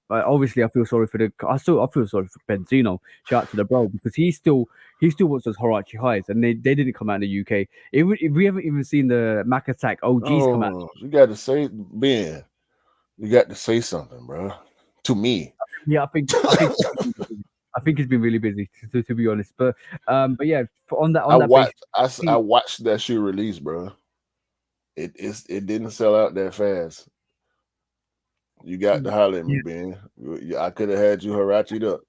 obviously I feel sorry for I feel sorry for Benzino. Shout out to the bro, because he still wants those Horachi highs, and they didn't come out in the UK. If we haven't even seen the Mac Attack OGs come out. You got to say, Ben, you got to say something, bro. To me. Yeah, I think he's been really busy, to be honest. But yeah, I watched that shoe release, bro. It didn't sell out that fast. You got to holler at me, Ben. I could have had you Harachi'd up.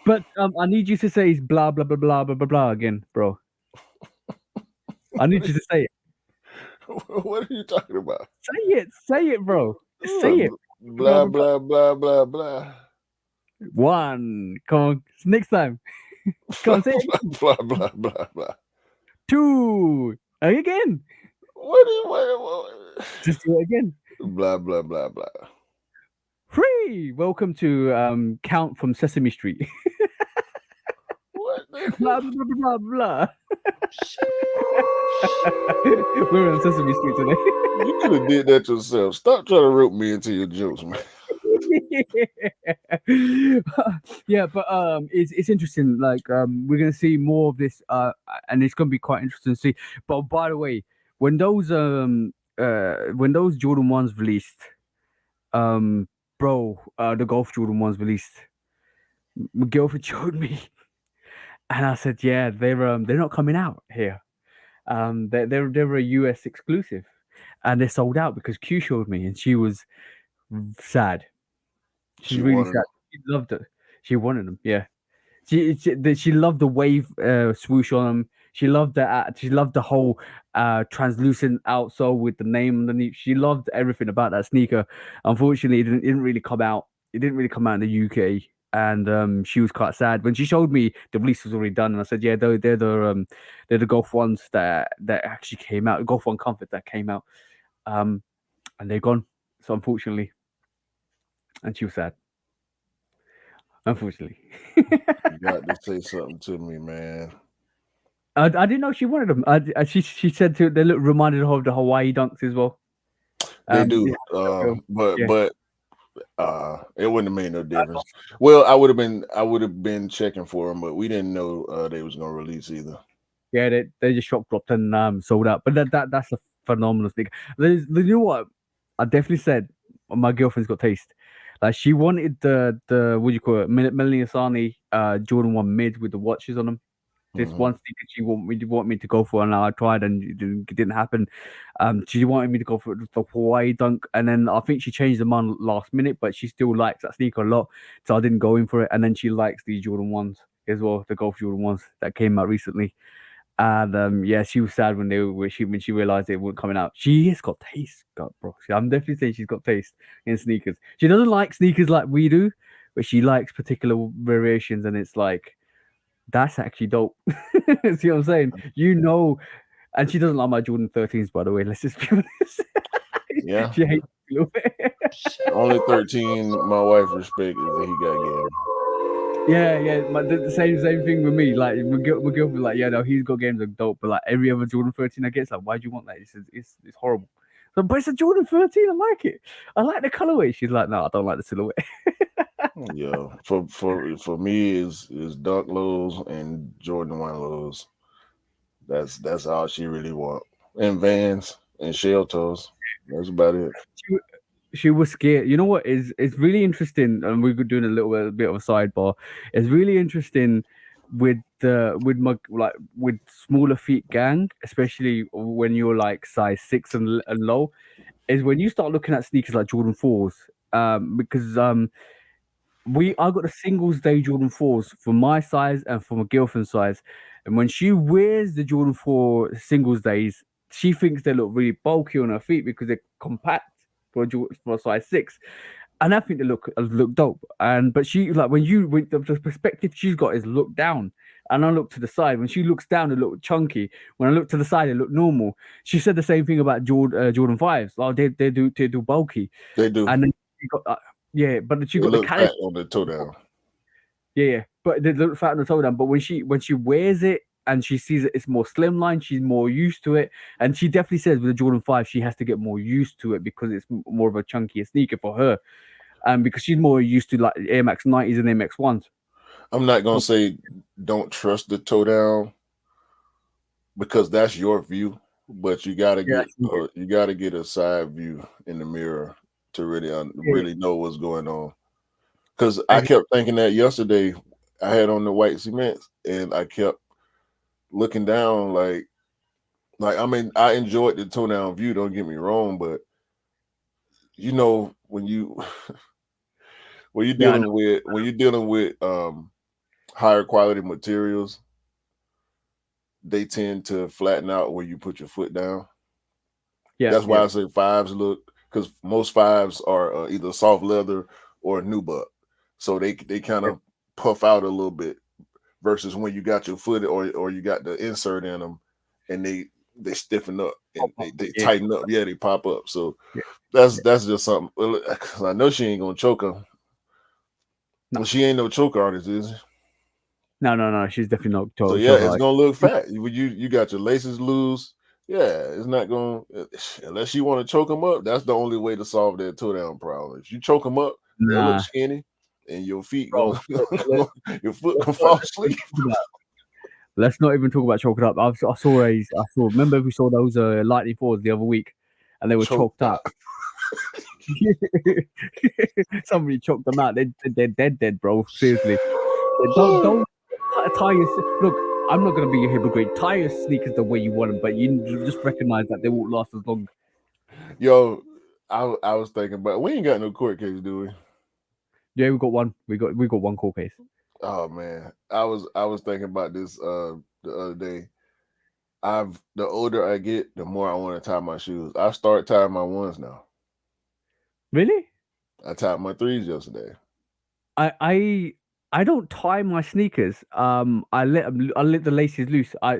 But I need you to say blah blah blah blah blah blah blah again, bro. I need you to say it. What are you talking about? Say it, bro. Say it. Blah blah blah blah blah. One. Come on. Next time. Come on, say it again. Blah blah blah blah. Two. Again. What? Just do it again. Blah blah blah blah. Three. Welcome to Count from Sesame Street. What? Blah blah blah blah. We're on Sesame Street today. You could have did that yourself. Stop trying to rope me into your jokes, man. Yeah, but it's interesting. Like we're gonna see more of this, and it's gonna be quite interesting to see. But by the way, when those Jordan 1's released, the Golf Jordan 1's released, my girlfriend showed me, and I said, yeah, they're not coming out here. They're a US exclusive, and they're sold out because Q showed me, and she was sad. She's really sad. She loved it. She wanted them. Yeah. She loved the wave swoosh on them. She loved the whole translucent outsole with the name underneath. She loved everything about that sneaker. Unfortunately, it didn't really come out. It didn't really come out in the UK, and she was quite sad when she showed me the release was already done. And I said, yeah, they're the Golf 1's that actually came out. Golf 1 Comfort that came out, and they're gone. So unfortunately. And she was sad. Unfortunately. You got to say something to me, man. I didn't know she wanted them. She said they look reminded her of the Hawaii dunks as well. They do, yeah, but it wouldn't have made no difference. Well, I would have been checking for them, but we didn't know they was gonna release either. Yeah, they just shop dropped and sold out. But that's a phenomenal thing. You know what? I definitely said my girlfriend's got taste. Like she wanted the what do you call it, Melanie Asani Jordan 1 mid with the watches on them. this one sneaker she want me to go for, and I tried and it didn't happen. She wanted me to go for the Hawaii Dunk, and then I think she changed her mind last minute, but she still likes that sneaker a lot, so I didn't go in for it. And then she likes the Jordan ones as well, the Golf Jordan ones that came out recently. And yeah, she was sad when when she realized they weren't coming out. She has got taste, God, bro. I'm definitely saying she's got taste in sneakers. She doesn't like sneakers like we do, but she likes particular variations, and it's like that's actually dope. See what I'm saying? And she doesn't like my Jordan 13s, by the way. Let's just be honest. Yeah. She hates it a little bit. Only 13 my wife respect is that he got game. Yeah. The same thing with me. Like my girlfriend, like, yeah, no, he's got games are dope, but like every other Jordan 13 I get, it's like, why do you want that? It's horrible. So, but it's a Jordan 13. I like it. I like the colorway. She's like, no, I don't like the silhouette. Yeah. For me is Dunk lows and Jordan 1 lows. That's all she really want. And Vans and shell toes. That's about it. She, she was scared. You know what is it's really interesting, and we're doing a bit of a sidebar. It's really interesting with my like with smaller feet gang, especially when you're like size 6 and low, is when you start looking at sneakers like Jordan 4s. Because I got the singles day Jordan 4s for my size and for my girlfriend's size. And when she wears the Jordan 4 singles days, she thinks they look really bulky on her feet because they're compact for a size 6. And I think they look dope. And but she like when the perspective she's got is look down. And I look to the side. When she looks down, it look chunky. When I look to the side, it look normal. She said the same thing about Jordan 5s. Like they do bulky. They do. And then she got yeah, but she They got the look caliber. fat on the toe down. Yeah. But they look fat on the toe down. But when she wears it and she sees it's more slimline, she's more used to it. And she definitely says with the Jordan 5, she has to get more used to it because it's more of a chunkier sneaker for her. Because she's more used to like Air Max 90s and Air Max 1s. I'm not gonna say don't trust the toe down because that's your view, but you gotta Yeah, get a side view in the mirror to really yeah, really know what's going on. Because I ex- kept thinking that yesterday. I had on the white cements, and I kept looking down like I mean I enjoyed the toe down view. Don't get me wrong, but you know yeah, I know. when you're dealing with higher quality materials, they tend to flatten out when you put your foot down. Yeah, That's why yeah, I say fives look because most fives are either soft leather or nubuck, so they kind yeah. of puff out a little bit versus when you got your foot or you got the insert in them and they stiffen up and Pop up. they Yeah, tighten up. Yeah, they pop up. So yeah, yeah. that's just something. 'Cause I know she ain't gonna choke her. No, Well, she ain't no choke artist, is she? no. She's definitely not So yeah, choker it's like. gonna look fat. You got your laces loose. Yeah, it's not gonna unless you want to choke them up. That's the only way to solve that toe down problem. If you choke them up, they'll look Nah, skinny, and your feet bro. going your foot gonna fall asleep. Let's not even talk about choking up. I saw. Remember we saw those lightning fours the other week, and they were choked Choked out. out. Somebody choked them out. They're dead, bro. Seriously. Don't tie your look. I'm not gonna be a hypocrite. Tie your sneakers the way you want them, but you just recognize that they won't last as long. Yo, I was thinking about we ain't got no court case, do we? Yeah, we got one. We got one court case. Oh man, I was thinking about this the other day. The older I get, the more I want to tie my shoes. I start tying my ones now. Really? I tied my threes yesterday. I I I don't tie my sneakers. I let the laces loose. I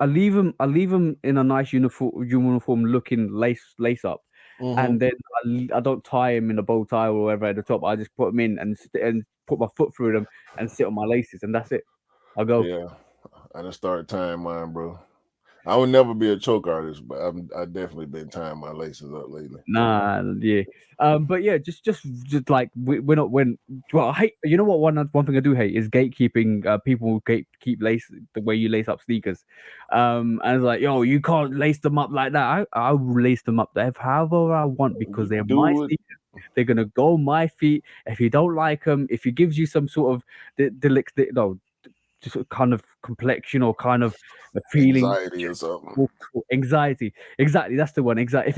leave them in a nice uniform looking lace up, Hmm. and then I don't tie them in a bow tie or whatever at the top. I just put them in and put my foot through them and sit on my laces, and that's it. I go. Yeah, I just started tying mine, bro. I would never be a choke artist, but I definitely been tying my laces up lately. Nah, yeah. But yeah, just like we're not when. Well, I hate. You know what? One thing I do hate is gatekeeping. People who keep lace the way you lace up sneakers. And it's like, yo, you can't lace them up like that. I will lace them up there however I want because they're my Do it. sneakers. They're gonna go on my feet. If you don't like them, if he gives you some sort of no, just kind of complexion or kind of a feeling. Anxiety or something. Anxiety, exactly. That's the one. Exactly. If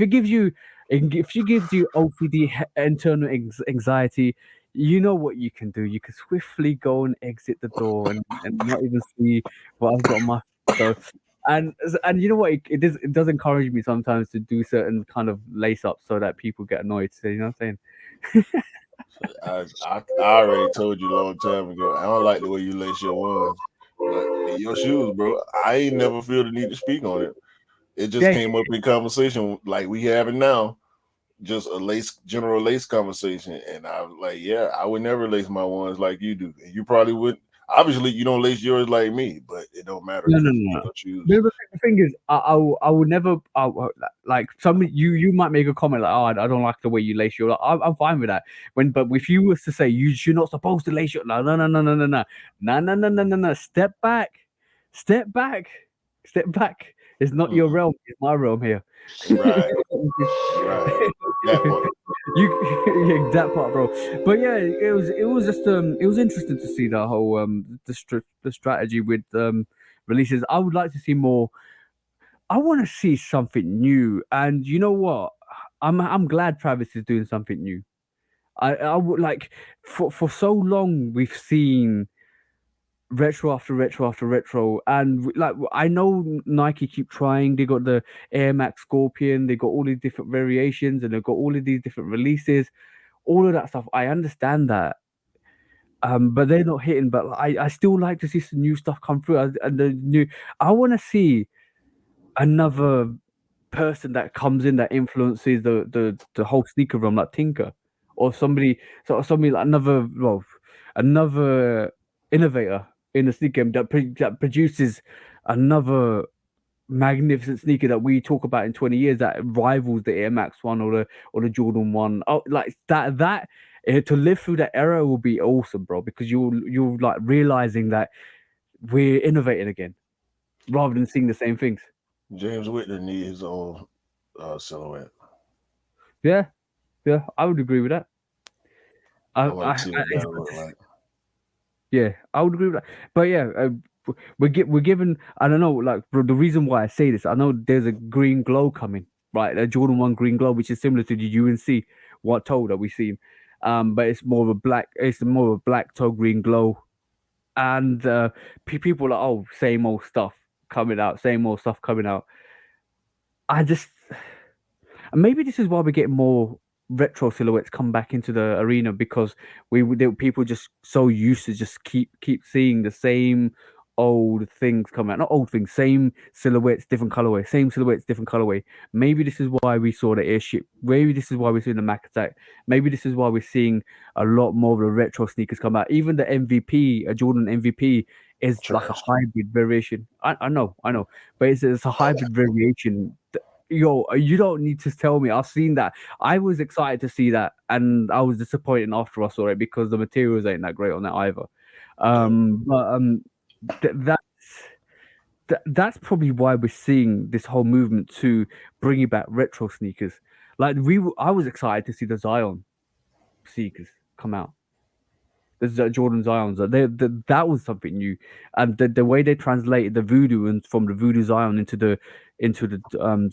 she gives you OCD, internal anxiety, you know what you can do. You can swiftly go and exit the door and not even see what I've got on my. So, and you know what? It does encourage me sometimes to do certain kind of lace ups so that people get annoyed. So you know what I'm saying? I already told you a long time ago. I don't like the way you lace your ones, but in your shoes, bro, I ain't never feel the need to speak on it. It just Yeah. came up in conversation like we having now, just a general lace conversation, and I was like, yeah, I would never lace my ones like you do, and you probably would. Obviously, you don't lace yours like me, but it don't matter No, because no, no. your shoes. The thing is, I would never. Like some you might make a comment like, "Oh, I don't like the way you lace your." I'm fine with that. But if you was to say you're not supposed to lace your, no, no, no, no, no, no, no, no, no, no, no, no, no. Step back, step back, step back. It's not your realm. It's my realm here. Right, right. That part. Yeah, that part, bro. But yeah, it was just it was interesting to see that whole the strategy with releases. I would like to see more. I want to see something new, and you know what? I'm glad Travis is doing something new. I would like for so long we've seen retro after retro after retro, and like I know Nike keep trying. They got the Air Max Scorpion, they got all these different variations, and they've got all of these different releases. All of that stuff, I understand that, but they're not hitting. But I still like to see some new stuff come through, and the new. I want to see another person that comes in that influences the whole sneaker realm, like Tinker, or somebody like another innovator in the sneaker game that produces another magnificent sneaker that we talk about in 20 years that rivals the Air Max one or the Jordan one. Oh, like to live through that era will be awesome, bro, because you're like realizing that we're innovating again rather than seeing the same things. James Whitner needs his own silhouette. Yeah, yeah, I would agree with that. I want to see what that look like. Yeah, I would agree with that. But yeah, we're given. I don't know, like the reason why I say this. I know there's a green glow coming, right? A Jordan 1 green glow, which is similar to the UNC what toe that we seen, but it's more of a black. It's more of a black toe green glow, and people are same old stuff coming out, same old stuff coming out. I just maybe this is why we're getting more retro silhouettes come back into the arena because people just so used to just keep seeing the same old things come out. Not old things, same silhouettes, different colorway, same silhouettes, different colorway. Maybe this is why we saw the airship. Maybe this is why we're seeing the Mac Attack. Maybe this is why we're seeing a lot more of the retro sneakers come out. Even the MVP, a Jordan MVP, is like a hybrid variation. I know, but it's a hybrid variation. Yo, you don't need to tell me. I've seen that. I was excited to see that, and I was disappointed after I saw it because the materials ain't that great on that either. But that's probably why we're seeing this whole movement to bringing back retro sneakers. Like I was excited to see the Zion sneakers come out. The Jordan Zions. That was something new, and the way they translated the Voodoo and from the Voodoo Zion into the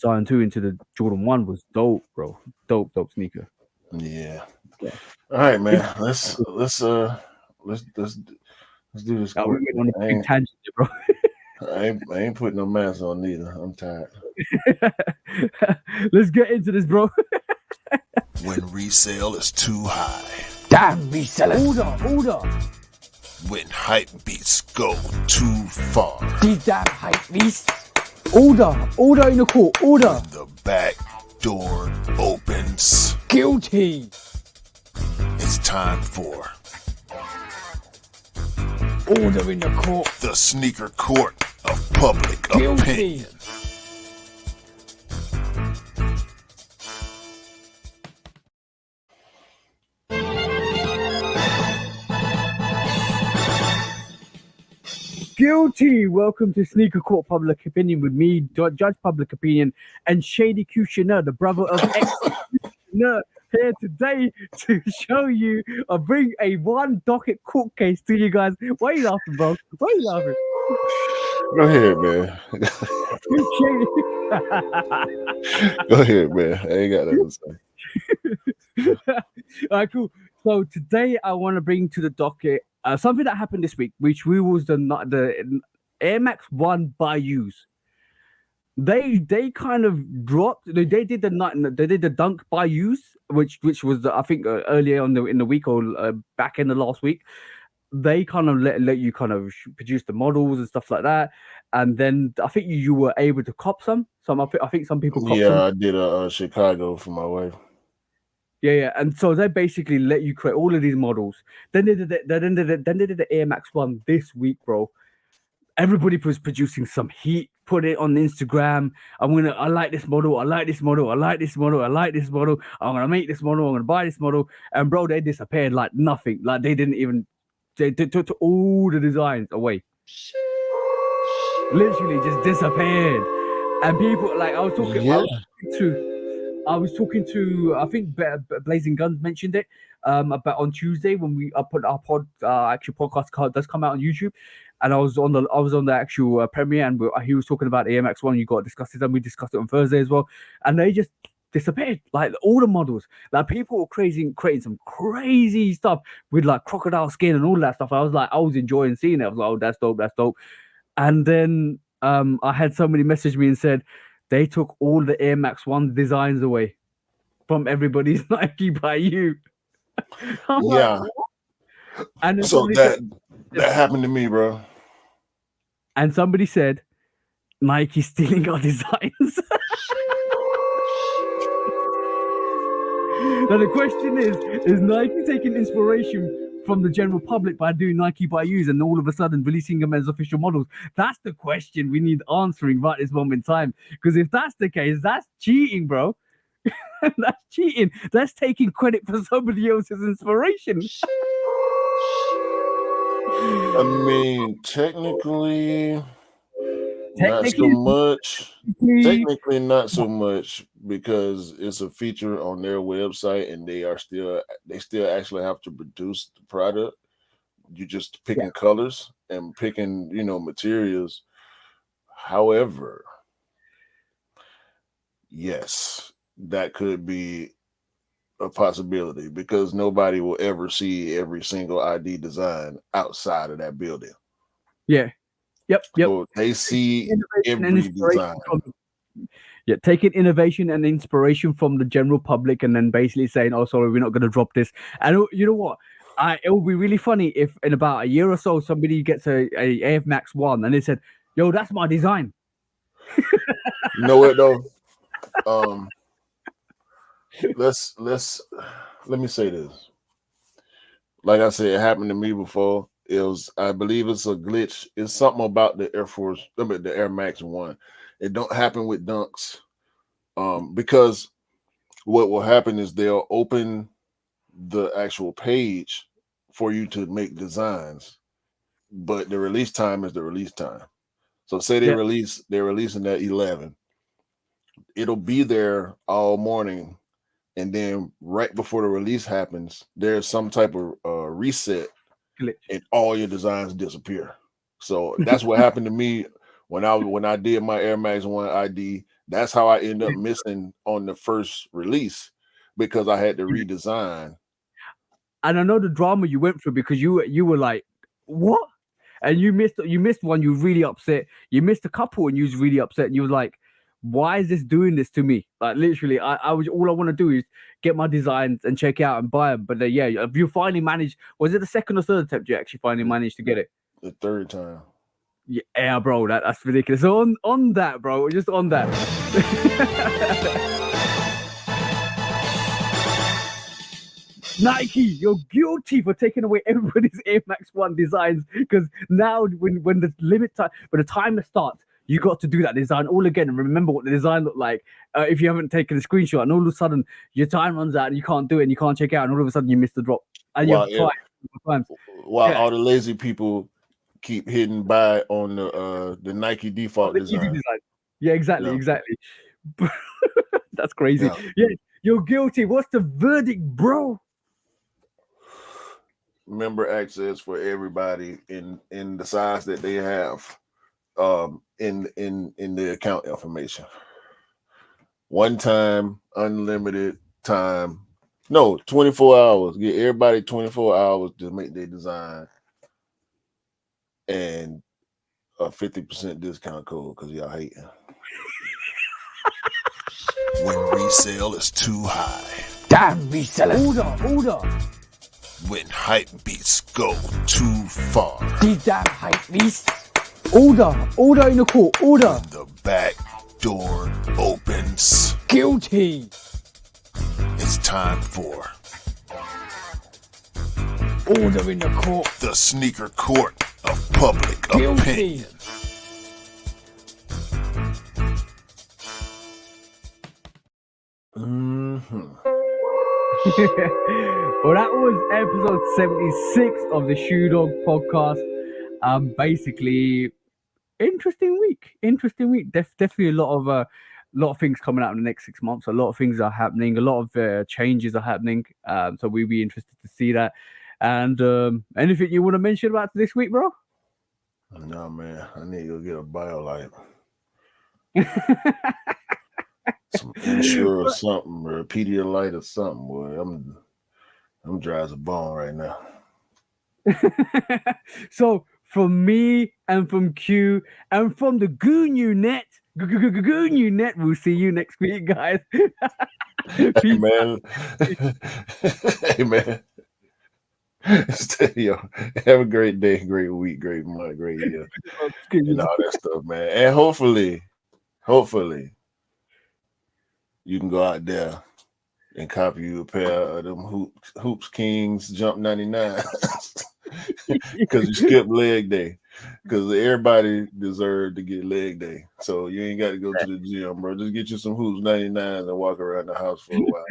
Zion 2 into the Jordan 1 was dope, bro. Dope sneaker. Yeah. Yeah. All right, man. Let's do this We quick. went on a big tangent, bro. I ain't putting no mask on neither. I'm tired. Let's get into this, bro. When resale is too high. Damn resellers. Order. When hype beats go too far. These damn hype beasts. Order in the court. Order. When the back door opens. Guilty. It's time for order in the court. The sneaker court of public opinion. Guilty. Welcome to Sneaker Court Public Opinion with me, Judge Public Opinion, and Shady Kushner, the brother of ex Kushner. here today to show you or bring a one docket court case to you guys. Why are you laughing, bro? Why are you laughing? Go ahead, man. Go ahead, man. I ain't got nothing to say. All right, cool. So today I want to bring to the docket something that happened this week, which we was the Air Max 1 Bayous. They kind of dropped. They did the dunk Bayous, which was I think earlier in the week or back in the last week. They kind of let you kind of produce the models and stuff like that, and then I think you were able to cop some. I think some people cop some. Yeah, I did a Chicago for my wife. Yeah, and so they basically let you create all of these models. Then they did the Air Max 1 this week, bro. Everybody was producing some heat, put it on Instagram. I like this model, I like this model, I like this model, I like this model, I'm gonna make this model, I'm gonna buy this model. And bro, they disappeared like nothing. Like they didn't even they took all the designs away. Literally just disappeared. And people like I was talking to I think Blazing Guns mentioned it about on Tuesday when we put our actual podcast card does come out on YouTube, and I was on the actual premiere, and he was talking about the AMX1. You got to discuss it, and we discussed it on Thursday as well, and they just disappeared. Like all the models, like people were creating some crazy stuff with like crocodile skin and all that stuff. I was enjoying seeing it. I was like, oh, that's dope. And then I had somebody message me and said they took all the Air Max 1 designs away from everybody's Nike by you. Yeah. Like, and so that happened to me, bro. And somebody said Nike stealing our designs. Now the question is Nike taking inspiration from the general public by doing Nike by yous and all of a sudden releasing them as official models? That's the question we need answering right this moment in time. Because if that's the case, that's cheating, bro. That's cheating. That's taking credit for somebody else's inspiration. I mean, technically not so much. Technically not so much, because it's a feature on their website and they still actually have to produce the product. You just picking colors and picking, materials. However, yes, that could be a possibility, because nobody will ever see every single ID design outside of that building. Yeah. Yep. So they see every design. Taking innovation and inspiration from the general public and then basically saying, oh, sorry, we're not going to drop this. And you know what? It would be really funny if in about a year or so somebody gets a Air Max 1 and they said, yo, that's my design. You know what though? Let me say this. Like I said, it happened to me before. I believe it's a glitch. It's something about the Air Max 1. It don't happen with dunks. Because what will happen is they'll open the actual page for you to make designs, but the release time is the release time. So say they're releasing at 11. It'll be there all morning, and then right before the release happens, there's some type of reset glitch, and all your designs disappear. So that's what happened to me when I did my Air Max 1 ID. That's how I end up missing on the first release, because I had to redesign. And I know the drama you went through, because you were like, what? And you missed one, you were really upset. You missed a couple and you was really upset. And you was like, why is this doing this to me? Like literally, I want to do is get my designs and check out and buy them. But you finally managed. Was it the second or third attempt you actually finally managed to get it? The third time. Yeah, bro, that's ridiculous. So on that, bro, just on that. Nike, you're guilty for taking away everybody's Air Max 1 designs, because now when the timer starts, you got to do that design all again and remember what the design looked like. If you haven't taken a screenshot, and all of a sudden your time runs out and you can't do it and you can't check out, and all of a sudden you miss the drop. And you have to try times. While all the lazy people keep hitting buy on the Nike default design. Yeah, exactly. That's crazy. Yeah. You're guilty. What's the verdict, bro? Member access for everybody in the size that they have in the account information. One time, unlimited time. No, 24 hours. Get everybody 24 hours to make their design. And a 50% discount code because y'all hating. When resale is too high. Damn resellers. Order. When hype beats go too far. These damn hype beasts. Order in the court. Order. When the back door opens. Guilty. It's time for Order in the court. the sneaker court of public Guilty. opinion. Well, that was episode 76 of the Shoe Dog podcast. Basically, interesting week. Definitely a lot of things coming out in the next 6 months. A lot of things are happening. A lot of changes are happening. So we'll be interested to see that. And anything you want to mention about this week, bro? No, man. I need to go get a BioLite. Some Ensure or something, or a Pedialyte or something. Boy, I'm dry as a bone right now. So from me and from Q and from the Goon unit, we'll see you next week, guys. Hey, man. Hey, man. Yo, have a great day, great week, great month, great year, and all that stuff, man. And hopefully, you can go out there and copy you a pair of them Hoops Kings Jump 99 because you skipped leg day. Because everybody deserved to get leg day, so you ain't got to go to the gym, bro. Just get you some Hoops 99s and walk around the house for a while.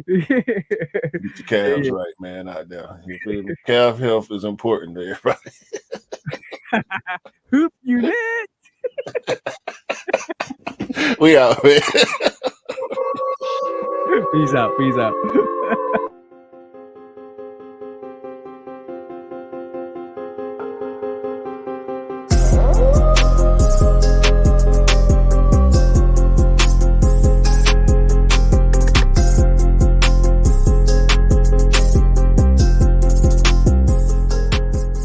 Get your calves right, man, out there. You feel me? Calf health is important to everybody. Hoop unit. We out, man. Peace out.